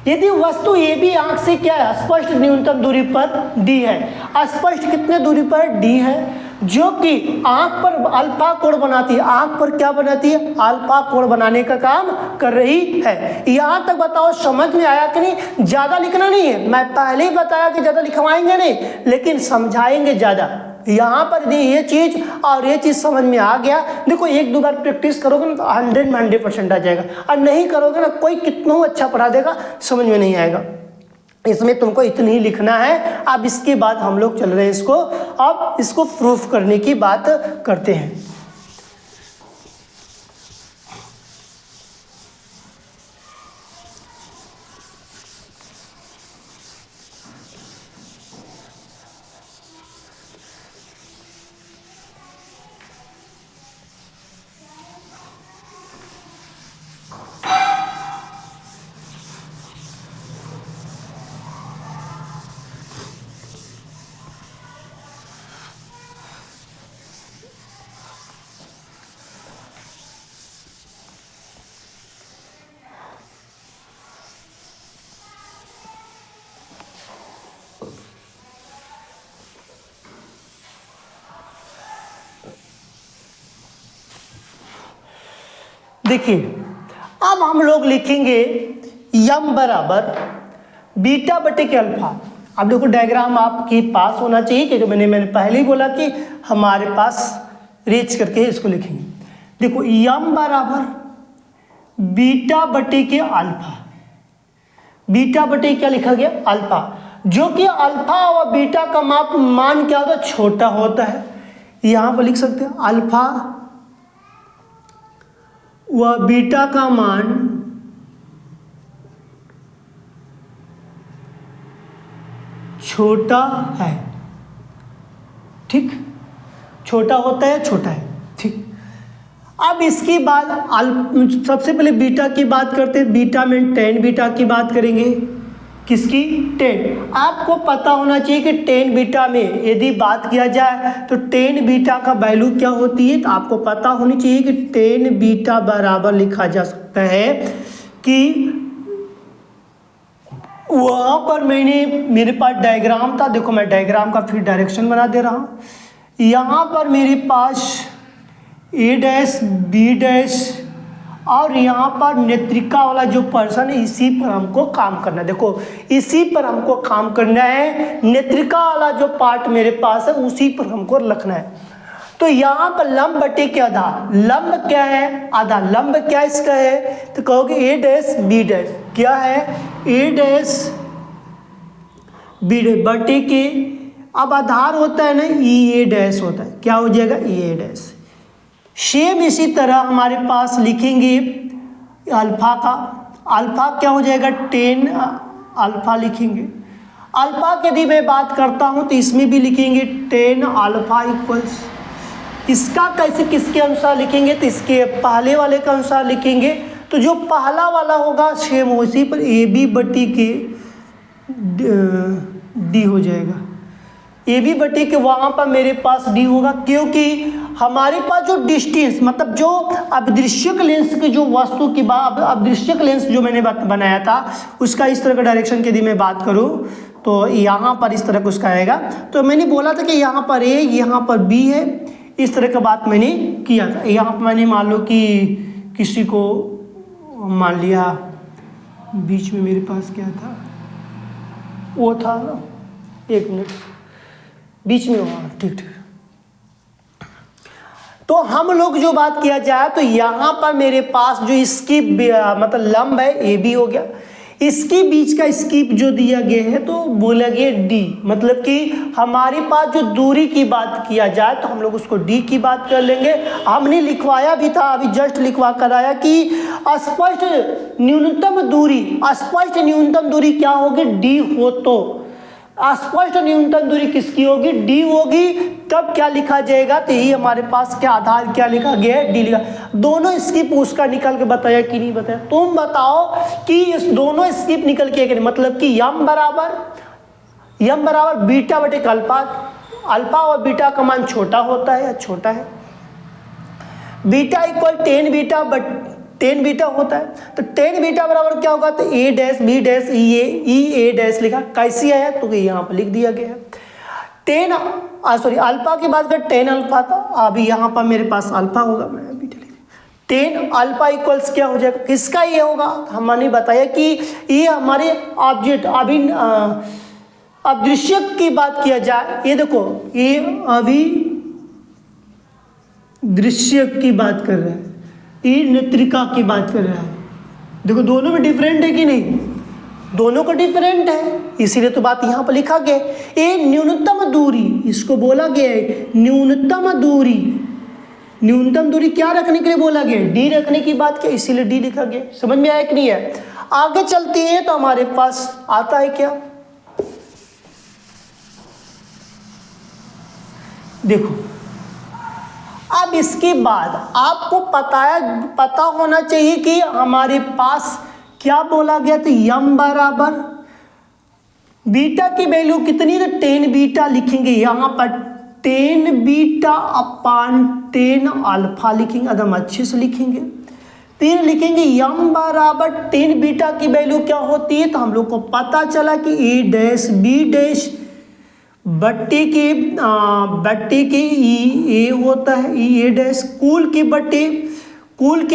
यदि वस्तु ए बी आंख से क्या है, स्पष्ट न्यूनतम दूरी पर डी है, स्पष्ट कितने दूरी पर, डी है, जो कि आंख पर अल्फा कोण बनाती है, आंख पर क्या बनाती है, अल्फा कोण बनाने का काम कर रही है। यहाँ तक बताओ समझ में आया कि नहीं, ज्यादा लिखना नहीं है, मैं पहले ही बताया कि ज्यादा लिखवाएंगे नहीं लेकिन समझाएंगे ज्यादा। यहाँ पर ये चीज और ये चीज समझ में आ गया, देखो एक दो बार प्रैक्टिस करोगे ना तो 100 में 100% आ जाएगा, और नहीं करोगे ना कोई कितना अच्छा पढ़ा देगा समझ में नहीं आएगा। इसमें तुमको इतनी ही लिखना है। अब इसके बाद हम लोग चल रहे हैं इसको, अब इसको प्रूफ करने की बात करते हैं। देखिए अब हम लोग लिखेंगे यम बराबर बीटा बटे के अल्फा। अब देखो डायग्राम आपके पास होना चाहिए, क्योंकि मैंने पहले ही बोला कि हमारे पास रेज करके इसको लिखेंगे। देखो यम बराबर बीटा बटे के अल्फा, बीटा बटे क्या लिखा गया अल्फा, जो कि अल्फा और बीटा का मान क्या होता है छोटा होता है। यहां पर लिख सकते हैं अल्फा व बीटा का मान छोटा है, ठीक, छोटा होता है, छोटा है, ठीक। अब इसके बाद सबसे पहले बीटा की बात करते हैं। बीटा में टेन बीटा की बात करेंगे, किसकी, टेन। आपको पता होना चाहिए कि टेन बीटा में यदि बात किया जाए तो टेन बीटा का वैल्यू क्या होती है, तो आपको पता होनी चाहिए कि टेन बीटा बराबर लिखा जा सकता है कि वहाँ पर मेरे पास डायग्राम था, देखो मैं डायग्राम का फिर डायरेक्शन बना दे रहा हूँ। यहाँ पर मेरे पास ए डैश बी डैश और यहाँ पर नेत्रिका वाला जो पर्सन है इसी पर हमको काम करना है। देखो इसी पर हमको काम करना है, नेत्रिका वाला जो पार्ट मेरे पास है उसी पर हमको रखना है। तो यहाँ पर लंब बटे के आधा, लंब क्या है आधा, लंब क्या इसका है, तो कहोगे ए डैश बी डैश, क्या है ए डैश बी डैश बटे के, अब आधार होता है ना ई ए डैश होता है, क्या हो जाएगा ई ए डैश। सेम इसी तरह हमारे पास लिखेंगे अल्फा का, अल्फा क्या हो जाएगा टेन अल्फा लिखेंगे। अल्फा की यदि मैं बात करता हूँ तो इसमें भी लिखेंगे टेन अल्फा इक्वल्स, इसका कैसे किसके अनुसार लिखेंगे, तो इसके पहले वाले के अनुसार लिखेंगे। तो जो पहला वाला होगा सेम उसी पर ए बी बटी के डी हो जाएगा, ए बी बटे के वहाँ पर मेरे पास डी होगा, क्योंकि हमारे पास जो डिस्टेंस मतलब जो अदृश्यक लेंस की जो वस्तु की बात, अदृश्यक लेंस जो मैंने बनाया था उसका इस तरह का डायरेक्शन की यदि मैं बात करूँ तो यहाँ पर इस तरह का उसका आएगा। तो मैंने बोला था कि यहाँ पर ए यहाँ पर बी है, इस तरह का बात मैंने किया था। यहाँ पर मैंने मान लो कि किसी को मान लिया बीच में मेरे पास क्या था वो था ना, एक मिनट बीच में हुआ, ठीक ठीक। तो हम लोग जो बात किया जाए तो यहाँ पर मेरे पास जो इसकी मतलब लंब है ए बी हो गया, इसके बीच का स्कीप जो दिया गया है तो बोला गया डी, मतलब कि हमारे पास जो दूरी की बात किया जाए तो हम लोग उसको डी की बात कर लेंगे। हमने लिखवाया भी था, अभी जस्ट लिखवा कर आया कि स्पष्ट न्यूनतम दूरी, स्पष्ट न्यूनतम दूरी क्या होगी डी हो, तो स्पष्ट न्यूनतम दूरी किसकी होगी डी होगी। तब क्या लिखा जाएगा, तो यही हमारे पास क्या आधार क्या लिखा गया है डी लिखा। दोनों स्किप उसका निकल के बताया कि नहीं बताया, तुम बताओ कि इस दोनों स्किप निकल के नहीं, मतलब कि यम बराबर बीटा बटे अल्फा, अल्फा और बीटा का मान छोटा होता है या छोटा है, बीटा इक्वल टेन बीटा होता है। तो टेन बीटा बराबर क्या होगा, तो ए डैश बी डैश ई ए डैश लिखा, कैसी आया तो यहाँ पर लिख दिया गया है। टेन अल्फा की बात कर टेन अल्फा था, अभी यहाँ पर मेरे पास अल्फा होगा, मैं अभी टेन अल्फा इक्वल्स क्या हो जाएगा, किसका ये होगा, हमने बताया कि ये हमारे ऑब्जेक्ट अभी अदृश्य की बात किया जाए, ये देखो ये अभी दृश्य की बात कर रहा है, ये नेत्रिका की बात कर रहा है। देखो दोनों में डिफरेंट है कि नहीं, दोनों का डिफरेंट है, इसीलिए तो बात यहाँ पर लिखा गया ये न्यूनतम दूरी, इसको बोला गया है न्यूनतम दूरी क्या रखने के लिए बोला गया, डी रखने की बात क्या, इसीलिए डी लिखा गया। समझ में आया कि नहीं है। आगे चलते हैं तो हमारे पास आता है क्या, देखो अब इसके बाद आपको पता होना चाहिए कि हमारे पास क्या बोला गया, तो यम बराबर बीटा की वैल्यू कितनी, तो टेन बीटा लिखेंगे यहाँ पर, टेन बीटा अपान टेन अल्फा लिखेंगे, एकदम अच्छे से लिखेंगे। फिर लिखेंगे यम बराबर टेन बीटा की वैल्यू क्या होती है, तो हम लोग को पता चला कि ए डैश बी डैश बट्टे के ई ए होता है, ई ए डैश कुल के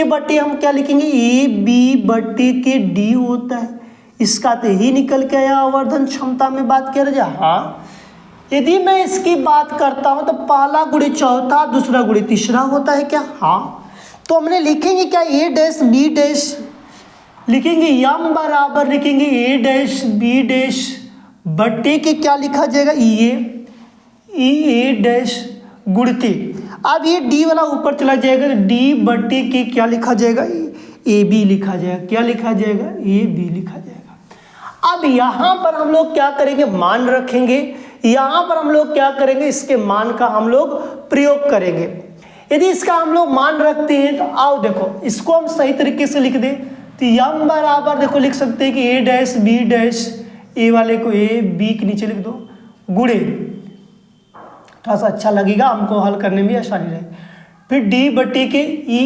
बट्टे हम क्या लिखेंगे, ए बी बट्टे के डी होता है। इसका तो ही निकल के आया आवर्धन क्षमता में बात कर जा। हाँ, यदि मैं इसकी बात करता हूँ तो पहला गुणे चौथा, दूसरा गुणे तीसरा होता है क्या? हाँ, तो हमने लिखेंगे क्या, ए डैश बी डैश लिखेंगे, यम बराबर लिखेंगे ए डैश बी डैश बट्टे के क्या लिखा जाएगा, ए डैश गुणते। अब ये डी वाला ऊपर चला जाएगा तो डी बट्टे के क्या लिखा जाएगा, ए बी लिखा जाएगा। क्या लिखा जाएगा, ए बी लिखा जाएगा। अब यहाँ पर हम लोग क्या करेंगे, मान रखेंगे। यहाँ पर हम लोग क्या करेंगे, इसके मान का हम लोग प्रयोग करेंगे। यदि इसका हम लोग मान रखते हैं तो आओ देखो इसको हम सही तरीके से लिख दें तो यम बराबर देखो लिख सकते हैं कि ए डैश बी डैश, ए वाले को ए बी के नीचे लिख दो, गुणे, थोड़ा सा अच्छा लगेगा हमको, हल करने में आसानी रहेगी। फिर डी बट्टी के ई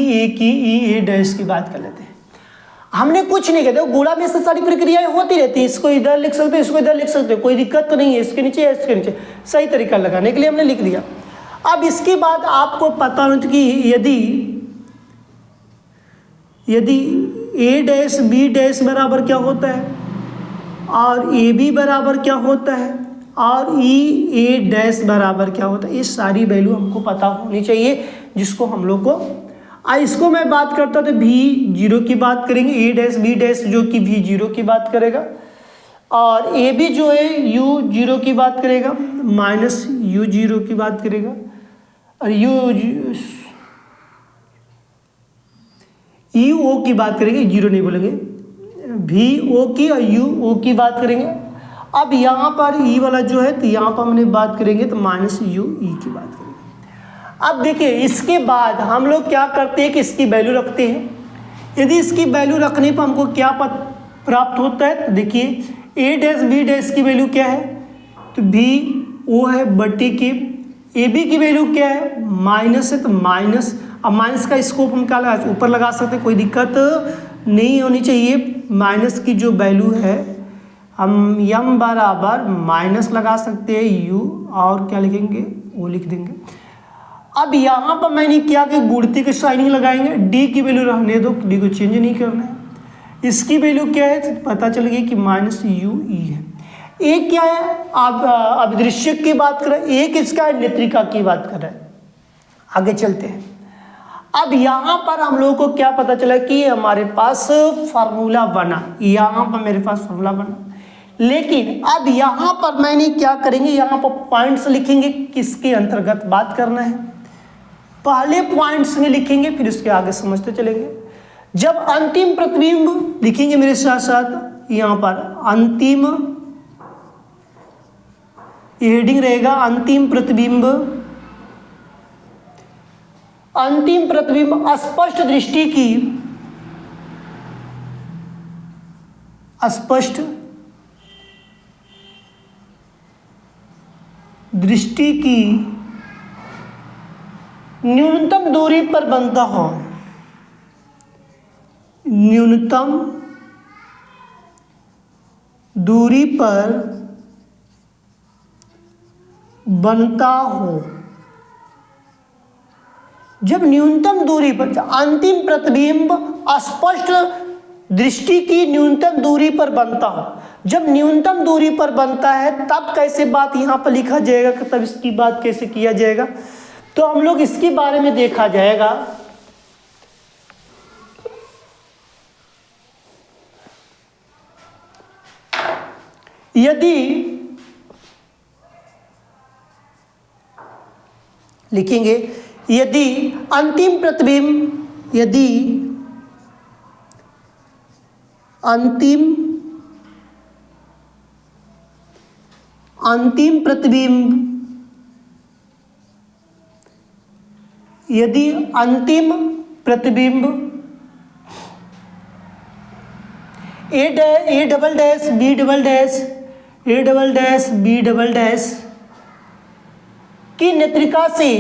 ए डैश की बात कर लेते हैं। हमने कुछ नहीं कहते, गुणा में से सारी प्रक्रियाएं होती रहती है। इसको इधर लिख सकते हो, इसको इधर लिख सकते हो, कोई दिक्कत तो नहीं है। इसके नीचे इसके नीचे सही तरीका लगाने के लिए हमने लिख दिया। अब इसके बाद आपको पता होना कि यदि ए डैश बी डैश बराबर क्या होता है और ए बी बराबर क्या होता है और ई ए डैश बराबर क्या होता है, ये सारी वैल्यू हमको पता होनी चाहिए, जिसको हम लोग को इसको मैं बात करता तो भी जीरो की बात करेंगे, ए डैश बी डैश जो कि भी जीरो की बात करेगा और ए बी जो है यू जीरो की बात करेगा, माइनस यू जीरो की बात करेगा और यू ओ की बात करेंगे, जीरो नहीं बोलेंगे, भी ओ की और यू ओ की बात करेंगे। अब यहाँ पर ई वाला जो है तो यहाँ पर हमने बात करेंगे तो माइनस यू ई की बात करेंगे। अब देखिए इसके बाद हम लोग क्या करते हैं कि इसकी वैल्यू रखते हैं। यदि इसकी वैल्यू रखने पर हमको क्या प्राप्त होता है तो देखिए ए डैश बी डैश की वैल्यू क्या है तो भी ओ है बट्टी की, ए बी की वैल्यू क्या है माइनस है तो माइनस। अब माइनस का स्कोप हम क्या लगा ऊपर लगा सकते हैं, कोई दिक्कत नहीं होनी चाहिए। माइनस की जो वैल्यू है हम यम बराबर माइनस लगा सकते हैं यू और क्या लिखेंगे वो लिख देंगे। अब यहाँ पर मैंने क्या कि गुणती के साइनिंग लगाएंगे, डी की वैल्यू रहने दो, डी को चेंज नहीं करना है। इसकी वैल्यू क्या है तो पता चल गई कि माइनस यू ई है। एक क्या है आप अभिदृश्य की बात कर रहे हैं, एक इसका है नेत्रिका की बात कर रहे हैं। आगे चलते हैं। अब यहाँ पर हम लोगों को क्या पता चला कि हमारे पास फार्मूला बना, यहाँ पर मेरे पास फार्मूला बना, लेकिन अब यहाँ पर मैंने क्या करेंगे, यहाँ पर पॉइंट्स लिखेंगे, किसके अंतर्गत बात करना है। पहले पॉइंट्स में लिखेंगे फिर उसके आगे समझते चलेंगे। जब अंतिम प्रतिबिंब लिखेंगे मेरे साथ साथ, यहाँ पर अंतिम हेडिंग रहेगा अंतिम प्रतिबिंब। अंतिम प्रतिबिंब स्पष्ट दृष्टि की, स्पष्ट दृष्टि की न्यूनतम दूरी पर बनता हो, न्यूनतम दूरी पर बनता हो। जब न्यूनतम दूरी पर अंतिम प्रतिबिंब स्पष्ट दृष्टि की न्यूनतम दूरी पर बनता हो, जब न्यूनतम दूरी पर बनता है तब कैसे बात यहाँ पर लिखा जाएगा, तब इसकी बात कैसे किया जाएगा, तो हम लोग इसके बारे में देखा जाएगा। यदि लिखेंगे यदि अंतिम प्रतिबिंब, यदि अंतिम प्रतिबिंब, यदि अंतिम प्रतिबिंब A double dash B double dash, A double dash B double dash की नेत्रिका से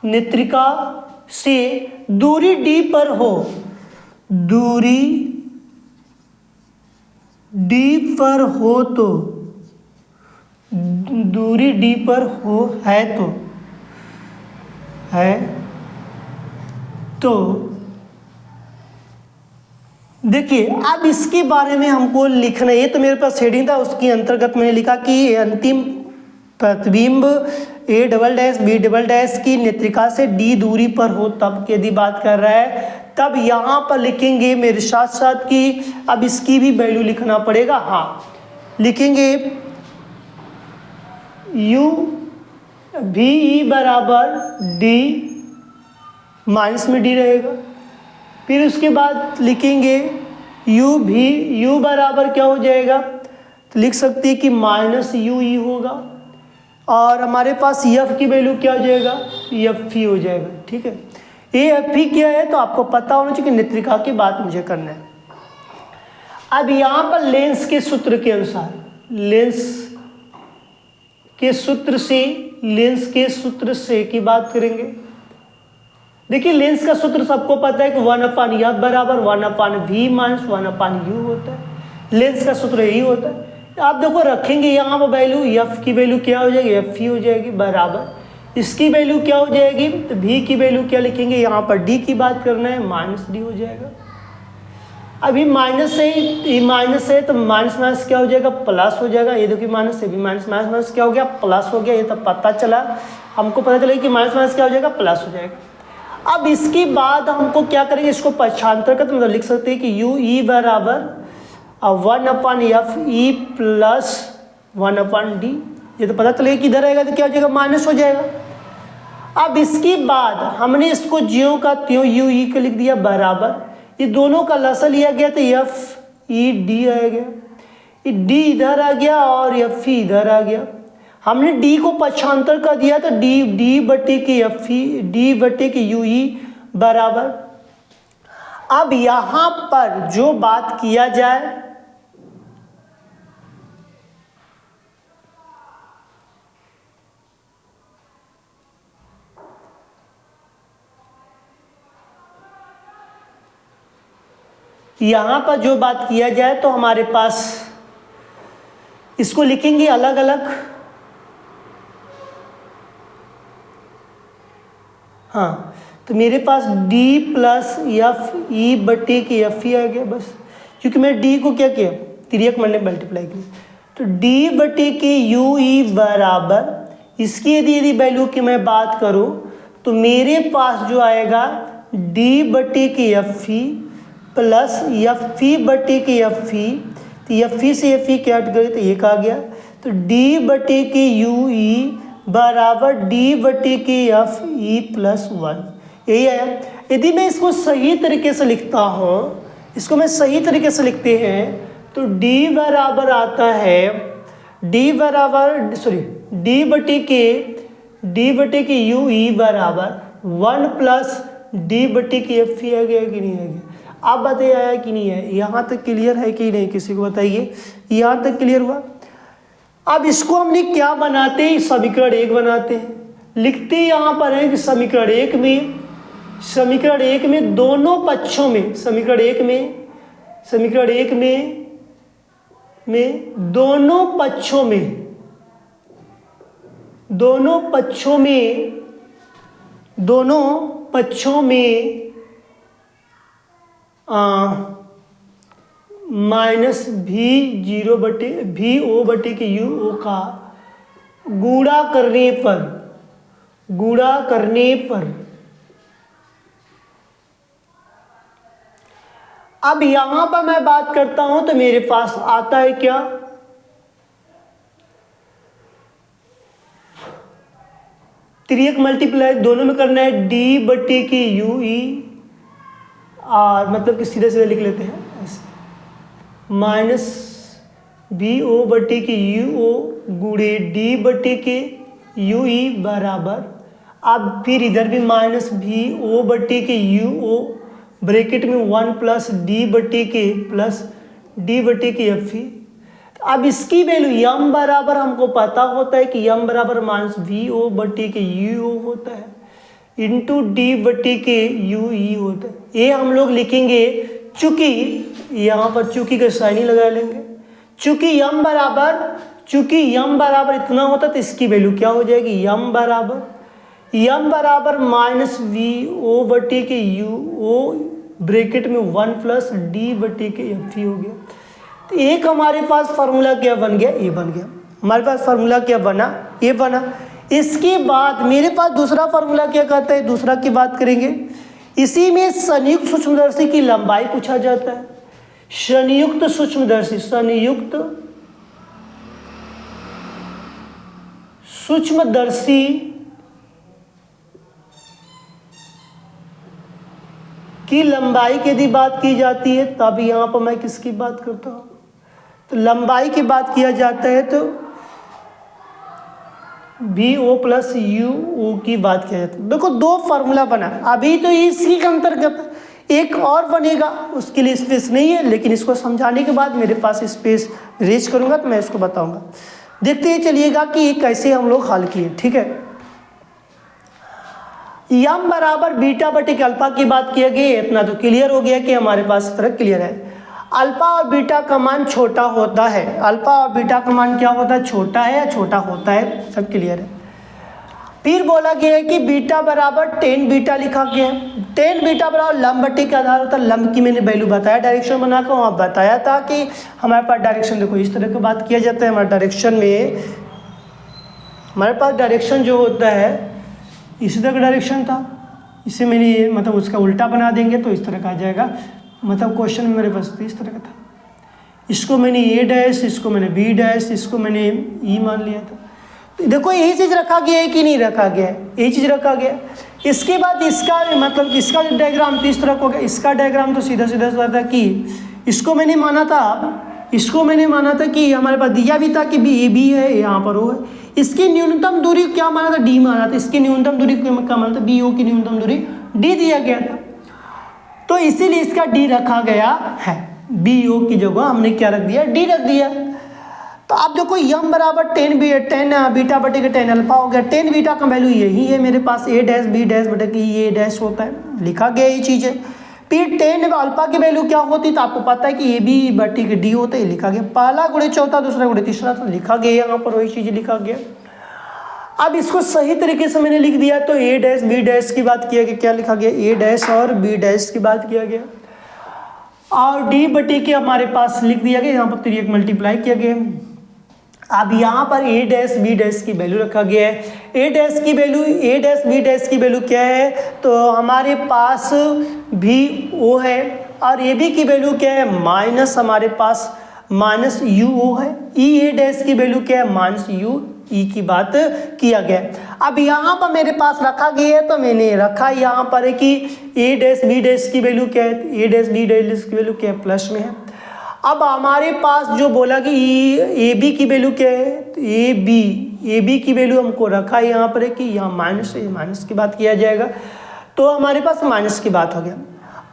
नेत्रिका से दूरी डी पर हो, दूरी डी पर हो तो, दूरी डी पर हो है तो है तो देखिए अब इसके बारे में हमको लिखना, ये तो मेरे पास हेडिंग था, उसके अंतर्गत मैंने लिखा कि अंतिम प्रतिबिंब A double dash B double dash की नेत्रिका से डी दूरी पर हो तब की यदि बात कर रहा है, तब यहाँ पर लिखेंगे मेरे साथ साथ कि अब इसकी भी वैल्यू लिखना पड़ेगा। हाँ लिखेंगे यू भी ई बराबर डी, माइनस में डी रहेगा। फिर उसके बाद लिखेंगे यू बराबर क्या हो जाएगा, तो लिख सकते हैं कि माइनस यू ई होगा, और हमारे पास एफ की वैल्यू क्या हो जाएगा, एफ ई हो जाएगा। ठीक है, ए एफ ई क्या है तो आपको पता होना चाहिए कि नेत्रिका की बात मुझे करना है। अब यहाँ पर लेंस के सूत्र के अनुसार, लेंस के सूत्र से की बात करेंगे। देखिए लेंस का सूत्र सबको पता है कि 1/f बराबर 1/v माइनस 1/u होता है। लेंस का सूत्र यही होता है। आप देखो रखेंगे यहाँ पर वैल्यू, एफ की वैल्यू क्या हो जाएगी, एफ ई हो जाएगी, बराबर इसकी वैल्यू क्या हो जाएगी, तो v की वैल्यू क्या लिखेंगे, यहाँ पर d की बात करना है, माइनस डी हो जाएगा। अभी माइनस है तो माइनस माइनस क्या हो जाएगा, प्लस हो जाएगा। ये देखिए माइनस से भी माइनस माइनस क्या हो गया, प्लस हो गया। ये तो पता चला, हमको पता चला कि माइनस माइनस क्या हो जाएगा, प्लस हो जाएगा। अब इसके बाद हमको क्या करेंगे, इसको पक्षांतर का तो मतलब लिख सकते हैं कि यू ई बराबर 1/f ई प्लस 1/d। ये तो पता चलेगा कि इधर आएगा तो क्या हो जाएगा, माइनस हो जाएगा। अब इसके बाद हमने इसको ज्यों का त्यों यू ई का लिख दिया बराबर, ये दोनों का लसा लिया गया तो एफ ई डी आ गया, ये डी इधर आ गया और एफ ई इधर आ गया। हमने डी को पक्षांतर कर दिया तो डी बटे के एफ ई, डी बटे के यू ई बराबर। अब यहाँ पर जो बात किया जाए, यहाँ पर जो बात किया जाए तो हमारे पास इसको लिखेंगे अलग अलग। हाँ तो मेरे पास d प्लस एफ ई बटे के एफ ई आ गया बस, क्योंकि मैं d को क्या किया, तिर्यक मैंने मल्टीप्लाई किया। तो d बटे के यू ई बराबर, इसकी यदि वैल्यू की मैं बात करूँ तो मेरे पास जो आएगा d बटे के एफ ई प्लस एफ ई बटे के एफ ई, तो एफ ई से एफ ई क्या हट गए तो एक आ गया। तो डी बटे के यू ई बराबर डी बटे के एफ ई प्लस 1, यही आया। यदि मैं इसको सही तरीके से लिखता हूँ, इसको मैं सही तरीके से लिखते हैं तो d बराबर आता है, डी बटे के यू ई बराबर 1 प्लस डी बटे के एफ ई आ गया कि नहीं आ गया। आप बताइए आया कि नहीं है, यहाँ तक क्लियर है कि नहीं, किसी को बताइए, यहाँ तक क्लियर हुआ। अब इसको हमने क्या बनाते हैं, समीकरण 1 बनाते हैं। लिखते यहाँ पर है कि समीकरण एक में दोनों पक्षों में, समीकरण एक में दोनों पक्षों में माइनस v0 बटे v0 बटे के u का गुणा करने पर अब यहां पर मैं बात करता हूं तो मेरे पास आता है क्या, तिर्यक मल्टीप्लाई दोनों में करना है, d बटे के यू ई, और मतलब कि सीधे सीधे लिख लेते हैं ऐसे, माइनस बी ओ बटे के यू ओ गुणे डी बटे के यू ई बराबर, अब फिर इधर भी माइनस भी ओ बटे के यू ओ ब्रैकेट में 1 प्लस डी बटे के एफ ई। अब इसकी वैल्यू यम बराबर हमको पता होता है कि यम बराबर माइनस वी ओ बटे के यू ओ होता है इंटू डी बटे के यू ई होता है। ये हम लोग लिखेंगे चूंकि यहाँ पर चूंकि का साइन ही लगा लेंगे, चूंकि यम बराबर इतना होता तो इसकी वैल्यू क्या हो जाएगी, यम बराबर यम बराबर माइनस वी ओ बटे के यू, ओ ब्रैकेट में 1 प्लस डी बटे के एफ हो गया। तो एक हमारे पास फार्मूला क्या बन गया, ए बन गया। हमारे पास फार्मूला क्या बना, ए बना। इसके बाद मेरे पास दूसरा फार्मूला क्या कहता है, दूसरा की बात करेंगे। इसी में संयुक्त सूक्ष्मदर्शी की लंबाई पूछा जाता है। संयुक्त सूक्ष्मदर्शी, संयुक्त सूक्ष्मदर्शी की लंबाई की यदि बात की जाती है, तब यहाँ पर मैं किसकी बात करता हूँ, तो लंबाई की बात किया जाता है तो बी ओ प्लस यू ओ की बात किया जाता है। देखो दो फार्मूला बना, अभी तो इसी के अंतर्गत एक और बनेगा, उसके लिए स्पेस नहीं है, लेकिन इसको समझाने के बाद मेरे पास स्पेस रेज करूंगा तो मैं इसको बताऊंगा। देखते ही चलिएगा कि ये कैसे हम लोग हल किए। ठीक है, यम बराबर बीटा बटे अल्फा की बात किया गई। इतना तो क्लियर हो गया कि हमारे पास इस तरह क्लियर है। अल्फा और बीटा का मान छोटा होता है, अल्फा और बीटा का मान क्या होता है, छोटा है या छोटा होता है, सब क्लियर है। फिर बोला गया है कि बीटा बराबर 10 बीटा लिखा गया है। 10 बीटा बराबर लंब बटे के आधार होता है। लंब की मैंने वैल्यू बताया डायरेक्शन बनाकर, वहाँ बताया था कि हमारे पास डायरेक्शन देखो इस तरह की बात किया जाता है। हमारे डायरेक्शन में हमारे पास डायरेक्शन जो होता है इसी तरह का डायरेक्शन था, इसे मैंने मतलब उसका उल्टा बना देंगे तो इस तरह का आ जाएगा। मतलब क्वेश्चन में मेरे पास इस तरह का था, इसको मैंने ए डैश, इसको मैंने बी डैश, इसको मैंने ई मान लिया था। तो देखो यही चीज़ रखा गया है कि नहीं रखा गया है, यही चीज़ रखा गया। इसके बाद इसका मतलब इसका डायग्राम तो इस तरह का हो गया। इसका डायग्राम तो सीधा सीधा था कि इसको मैंने माना था कि हमारे पास दिया भी था कि बी ए बी है, यहाँ पर ओ है। इसकी न्यूनतम दूरी क्या माना था, डी माना था। इसकी न्यूनतम दूरी क्या माना था, बी ओ की न्यूनतम दूरी डी दिया गया था, तो इसीलिए इसका डी रखा गया है। बी ओ की जगह हमने क्या रख दिया, डी रख दिया। तो आप देखो यम बराबर 10 बीटा बटे के 10 अल्फा हो गया। 10 बीटा का वैल्यू यही है मेरे पास, ए डैश बी डैश बटे की ए डैश होता है, लिखा गया ये चीज़ है। फिर 10 अल्फा की वैल्यू क्या होती तो आपको पता है कि ए बी बटे के डी होता है, लिखा गया। पहला गुणे चौथा, दूसरा गुणे तीसरा, तो लिखा गया यहाँ पर वही चीज़ लिखा गया। अब इसको सही तरीके से मैंने लिख दिया तो ए डैश बी डैश की बात किया गया, क्या लिखा गया, ए डैश और बी डैश की बात किया गया, और डी बटे के हमारे पास लिख दिया गया, यहाँ पर 3 मल्टीप्लाई किया गया। अब यहाँ पर ए डैश बी डैश की वैल्यू रखा गया है। ए डैश की वैल्यू, ए डैश बी डैश की वैल्यू क्या है, तो हमारे पास भी ओ है, और ए बी की वैल्यू क्या है, माइनस हमारे पास माइनस यू ओ है। ई ए डैश की वैल्यू क्या है, माइनस यू ई की बात किया गया। अब यहाँ पर मेरे पास रखा गया है तो मैंने रखा यहाँ पर है कि ए डैश बी डैश की वैल्यू क्या है, ए डैश बी डैश की वैल्यू क्या है, प्लस में है। अब हमारे पास जो बोला कि ए बी की वैल्यू क्या है, तो ए बी की वैल्यू हमको रखा है यहाँ पर है कि यहाँ माइनस है, माइनस की बात किया जाएगा, तो हमारे पास माइनस की बात हो गया।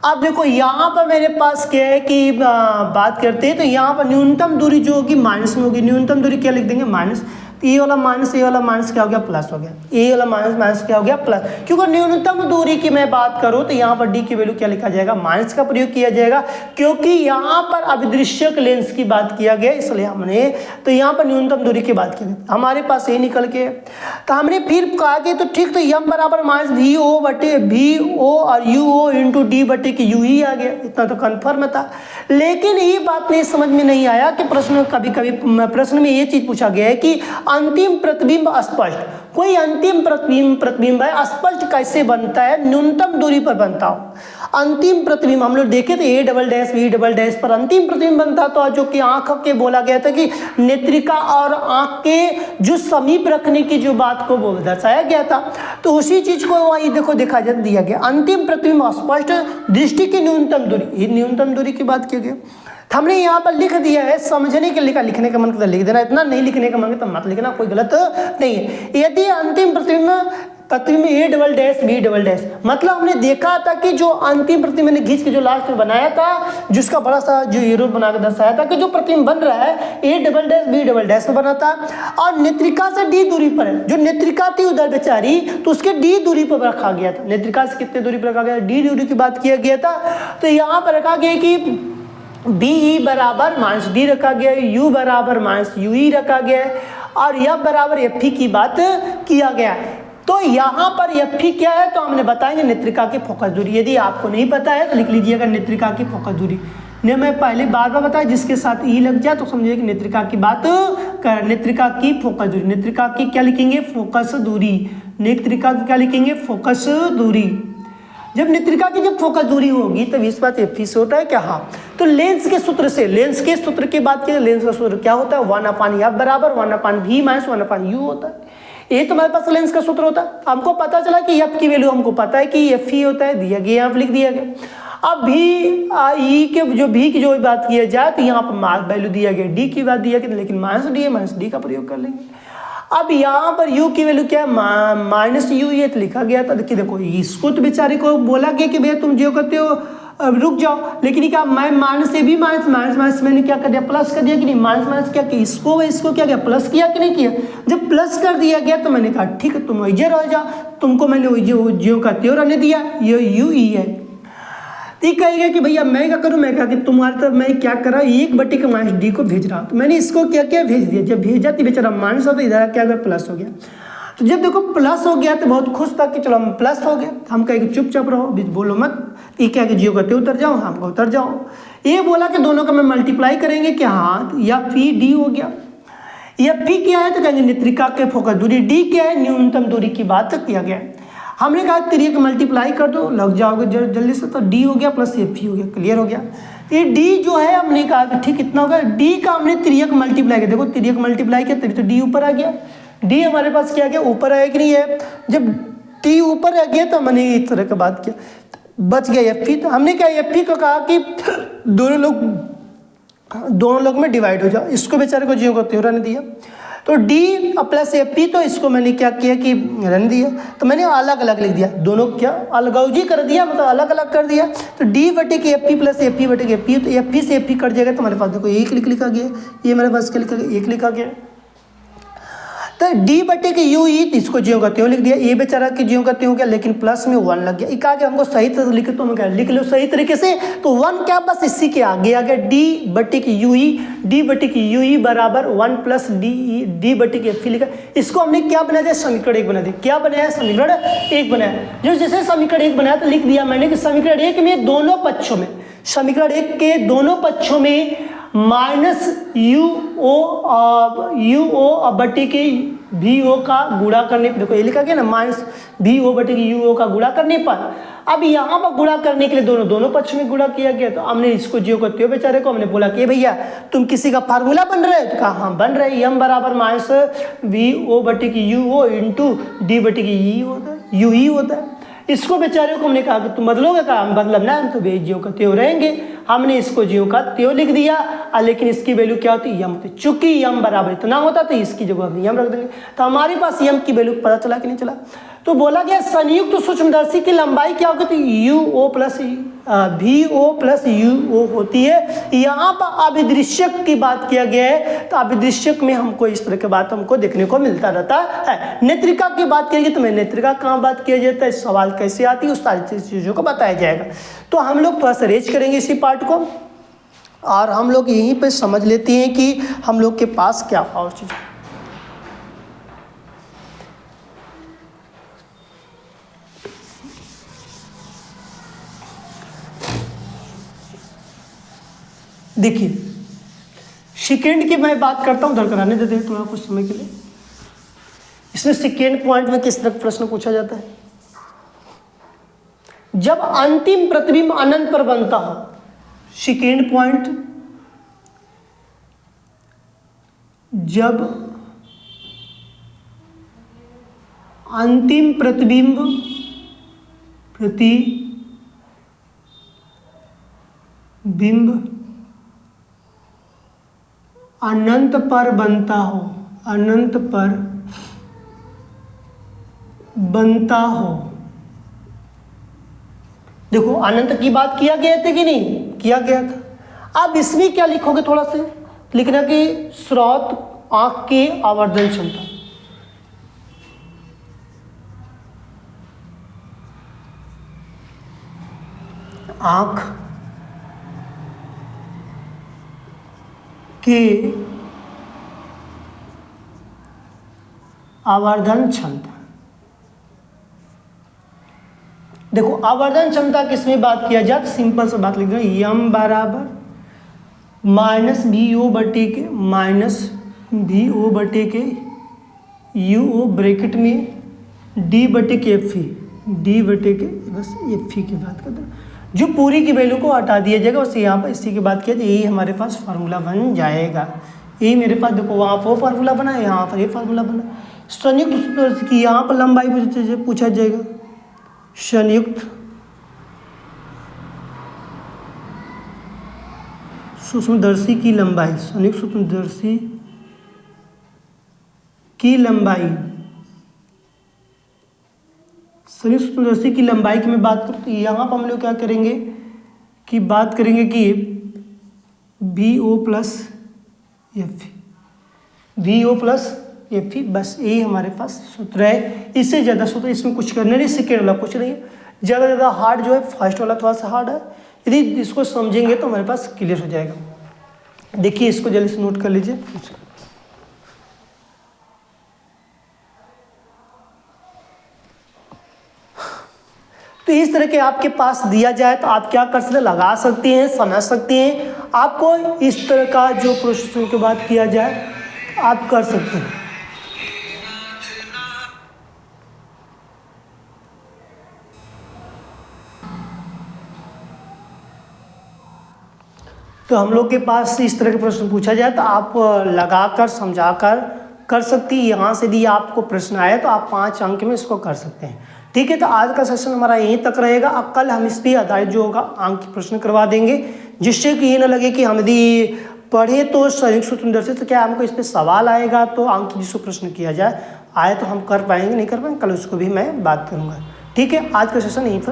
अब देखो यहाँ पर मेरे पास क्या है कि बात करते हैं तो यहाँ पर न्यूनतम दूरी जो होगी माइनस में होगी। न्यूनतम दूरी क्या लिख देंगे, माइनस। ए वाला माइनस क्या हो गया, प्लस हो गया। ए वाला माइनस क्या हो गया, प्लस। क्योंकि न्यूनतम दूरी की मैं बात करूं तो यहाँ पर डी की वैल्यू क्या लिखा जाएगा, माइनस का प्रयोग किया जाएगा, क्योंकि यहाँ पर अभिदृश्यक लेंस की बात किया गया, इसलिए हमने तो यहाँ पर न्यूनतम दूरी की बात की। हमारे पास ये निकल के तो हमने फिर कहा कि तो ठीक, तो यम बराबर माइनस वी ओ बटे वी ओ और यू ओ इंटू डी बटे की यू ही आ गया। इतना तो कन्फर्म था, लेकिन ये बात नहीं समझ में नहीं आया कि प्रश्न कभी कभी प्रश्न में ये चीज़ पूछा गया है कि अंतिम प्रतिबिंब स्पष्ट, कोई अंतिम प्रतिबिंब है स्पष्ट कैसे बनता है, न्यूनतम दूरी पर बनता हो। अंतिम प्रतिबिंब हम लोग देखे तो A double dash B double dash पर अंतिम प्रतिबिंब बनता, तो जो कि आंख के बोला गया था कि नेत्रिका और आंख के जो समीप रखने की जो बात को वो दर्शाया गया था, तो उसी चीज को वही देखो देखा दिया गया। अंतिम प्रतिबिंब स्पष्ट, दृष्टि की न्यूनतम दूरी, ये न्यूनतम दूरी की बात की गई। हमने यहाँ पर लिख दिया है, समझने के लिए लिखने का मन करता लिख देना, इतना नहीं लिखने का मन करता मत लिखना, कोई गलत नहीं है। यदि अंतिम प्रतिबिंब A double dash B double dash, मतलब हमने देखा था कि जो अंतिम प्रतिबिंब मैंने खींच के जो लास्ट में बनाया था, जिसका बड़ा सा जो एरो बना के दर्शाया था कि जो प्रतिबिंब बन रहा है A double dash B double dash में बना था, और नेत्रिका से डी दूरी पर है। जो नेत्रिका थी उधर बेचारी, तो उसके डी दूरी पर रखा गया था। नेत्रिका से कितने दूरी पर रखा गया, डी दूरी की बात किया गया था। तो यहाँ पर रखा गया कि बी ई बराबर माइनस डी रखा गया है, यू बराबर माइनस यू ई रखा गया है, और एफ बराबर एफ ई की बात किया गया है। तो तो यहाँ पर एफ ही क्या है, तो हमने बताएंगे नेत्रिका की फोकस दूरी। यदि आपको नहीं पता है तो लिख लीजिएगा नेत्रिका की फोकस दूरी। ने मैं पहले बार बार बताया, जिसके साथ ई लग जाए तो समझिए कि नेत्रिका की बात कर। नेत्रिका की फोकस दूरी, नेत्रिका की क्या लिखेंगे, फोकस दूरी। नेत्रिका की क्या लिखेंगे, फोकस दूरी। जब नेत्रिका की जब फोकस दूरी होगी तब इस बात एफ से होता है क्या, हाँ। तो लेंस के सूत्र से, लेंस के सूत्र की बात की, लेंस का सूत्र क्या होता है, 1/f बराबर 1/v माइनस 1/u होता है। ये तो हमारे पास लेंस का सूत्र होता है। हमको पता चला कि एफ की वैल्यू हमको पता है कि एफ ही होता है, दिया गया, यहाँ पर लिख दिया गया। अब भी ई के जो भी की जो बात किया जाए तो यहाँ पर वैल्यू दिया गया, डी की बात दिया गया, लेकिन माइनस डी है, माइनस डी का प्रयोग कर लेंगे। अब यहाँ पर u की वैल्यू क्या है, माइनस यू, ये तो लिखा गया था। देखिए देखो, इसको तो बेचारे को बोला गया कि भैया तुम जो करते हो अब रुक जाओ, लेकिन क्या मैं माइनस से भी माइनस माइनस माइनस मैंने क्या कर दिया, प्लस कर दिया कि नहीं, माइनस माइनस क्या कि इसको क्या किया, प्लस किया कि नहीं किया। जब प्लस कर दिया गया तो मैंने कहा ठीक है तुम वही रह जाओ, तुमको मैंने जो का त्यों रहने दिया, ये यू ई है। ये कहेगा कि भैया मैं क्या करूँ, मैं कहा कि तुम्हारी तरफ मैं क्या कर रहा हूँ, 1/-डी को भेज रहा हूँ। तो मैंने इसको क्या किया, भेज दिया। जब भेजा तो बेचारा माइनस होता, इधर क्या अगर प्लस हो गया। तो जब देखो प्लस हो गया तो बहुत खुश था कि चलो हम प्लस हो गया। हम कहे कि चुपचाप रहो, बीच बोलो मत। ये क्या कि जियो कहते उतर जाओ, हमको उतर जाओ। ये बोला कि दोनों का मैं मल्टीप्लाई करेंगे कि हाँ, या पी डी हो गया। या पी क्या है तो कहेंगे नेत्रिका के फोकस दूरी, डी क्या है, न्यूनतम दूरी की बात किया गया। हमने कहा तिर्यक मल्टीप्लाई कर दो, लग जाओगे जल्दी से। तो डी हो गया प्लस एफ ही हो गया, क्लियर हो गया। ये डी जो है हमने कहा कि ठीक इतना होगा, डी का हमने तिर्यक मल्टीप्लाई किया। देखो तिर्यक मल्टीप्लाई किया तभी तो डी ऊपर आ गया। डी हमारे पास क्या गया, ऊपर आया कि नहीं है। जब टी ऊपर आ गया तो मैंने इस तरह का बात किया, बच गया एफ ही। तो हमने क्या एफ ही को कहा कि दोनों लोग में डिवाइड हो जाओ। इसको बेचारे को जियो को त्यों रहने दिया। तो डी प्लस एफ पी, तो इसको मैंने क्या किया कि रहने दिया। तो मैंने अलग अलग लिख दिया, दोनों क्या अलगावजी कर दिया, मतलब अलग अलग कर दिया। तो डी बटे के F P plus F P बटे के एफ पी, तो एफ पी से एफ पी कट जाएगा। तो हमारे पास देखो एक लिखा गया, ये मेरे पास क्या लिखा गया, एक लिखा गया। तो डी बटे के यू ई, इसको ज्यों का त्यों लिख दिया। ये बेचारा कि ज्यों का त्यों क्या, लेकिन प्लस में 1 लग गया। ये कहा कि हमको सही तरह से लिखे, तो हम क्या लिख लो सही तरीके से। तो 1 क्या, बस इसी के आगे आ गया, डी बटे की यू ई, डी बटे की यू ई बराबर 1 प्लस डी बटे की एफ लिखा। इसको हमने क्या बना दिया, समीकरण 1 बना दिया। क्या बनाया, समीकरण 1 बनाया। जो जैसे समीकरण 1 बनाया तो लिख दिया मैंने कि समीकरण 1 में दोनों पक्षों में, समीकरण 1 के दोनों पक्षों में माइनस यू ओ बटे के वी ओ का गुणा करने पर, देखो ये लिखा गया ना, माइनस वी ओ बटे की यू ओ का गुणा करने पर। अब यहाँ पर गुणा करने के लिए दोनों पक्ष में गुणा किया गया। तो हमने इसको जियो को त्यों बेचारे को हमने बोला कि भैया तुम किसी का फार्मूला बन रहे हो, तो कहा हाँ बन रहे, एम बराबर माइनस वी ओ बटे की यू ओ इंटू डी बटे की ई होता है, यू ई होता है। इसको बेचारे को हमने कहा कि तुम बदलोगे, कहा हम बदलब ना, तो वे जियो का त्यों रहेंगे। हमने इसको जियो का त्यों लिख दिया, लेकिन इसकी वैल्यू क्या होती है, यम होती। चूंकि यम बराबर इतना होता तो इसकी जगह हम यम रख देंगे। तो हमारे पास यम की वैल्यू पता चला कि नहीं चला। तो बोला गया संयुक्त सूक्ष्मदर्शी की लंबाई क्या होती है, u o plus v o plus u o होती है। यहाँ पर अभिदृश्यक की बात किया गया है, तो अभिदृश्यक में हमको इस तरह की बात हमको देखने को मिलता रहता है। नेत्रिका की बात करेंगे तो मैं नेत्रिका कहाँ बात किया जाता है, सवाल कैसे आती है, उस सारी चीज़ों को बताया जाएगा। तो हम लोग थोड़ा सा रेज करेंगे इसी पार्ट को, और हम लोग यहीं पे समझ लेते हैं कि हम लोग के पास क्या और चीज़। देखिए सेकेंड की मैं बात करता हूं, उधर कराने देते हैं थोड़ा कुछ समय के लिए। इसमें सेकेंड पॉइंट में किस तरह प्रश्न पूछा जाता है, जब अंतिम प्रतिबिंब अनंत पर बनता हो। सेकेंड पॉइंट, जब अंतिम प्रतिबिंब अनंत पर बनता हो, अनंत पर बनता हो। देखो अनंत की बात किया गया था कि नहीं किया गया था। अब इसमें क्या लिखोगे, थोड़ा सा लिखना कि स्रोत आंख की आवर्धन क्षमता, आंख के आवर्धन क्षमता। देखो आवर्धन क्षमता किसमें बात किया जाए तो सिंपल से बात लिख दो, यम बराबर माइनस बी ओ बटे के यू ओ ब्रैकेट में डी बटे के एफ ई, डी बटे के बस एफ ई की बात कर दो, जो पूरी की वैल्यू को हटा दिया जाएगा बस यहाँ पर इसी की बात किया तो यही हमारे पास फार्मूला बन जाएगा। यही मेरे पास देखो वहाँ पर वो फार्मूला बना है, यहाँ पर ये फार्मूला बना। संयुक्त सूत्रदर्शी की यहाँ पर लंबाई पूछा जाएगा, संयुक्त सूक्ष्मदर्शी की लंबाई, संयुक्त सूक्ष्मदर्शी की लंबाई, संयुक्त सूक्ष्मदर्शी की लंबाई की मैं बात करूँ तो यहाँ पर हम लोग क्या करेंगे कि बात करेंगे कि B O plus F E, बस यही हमारे पास सूत्र है। इससे ज़्यादा सूत्र इसमें कुछ करने नहीं, सेकेंड वाला कुछ नहीं है। ज़्यादा हार्ड जो है फर्स्ट वाला थोड़ा सा हार्ड है, यदि इसको समझेंगे तो हमारे पास क्लियर हो जाएगा। देखिए इसको जल्दी से नोट कर लीजिए। तो इस तरह के आपके पास दिया जाए तो आप क्या कर सकते हैं, लगा सकते हैं, समझ सकते हैं। आपको इस तरह का जो प्रोसेसिंग के बाद किया जाए आप कर सकते हैं। तो हम लोग के पास इस तरह के प्रश्न पूछा जाए तो आप लगाकर समझाकर कर सकती है। यहाँ से यदि आपको प्रश्न आए तो आप 5 अंक में इसको कर सकते हैं। ठीक है, तो आज का सेशन हमारा यहीं तक रहेगा। अब कल हम इस पर आधारित जो होगा अंक के प्रश्न करवा देंगे, जिससे कि ये ना लगे कि हम यदि पढ़े तो संयुक्त सूत्रदर्शी तो क्या हमको इस पर सवाल आएगा तो अंक जिसको प्रश्न किया जाए आए तो हम कर पाएंगे नहीं कर पाएंगे, कल उसको भी मैं बात करूँगा। ठीक है, आज का सेशन यहीं पर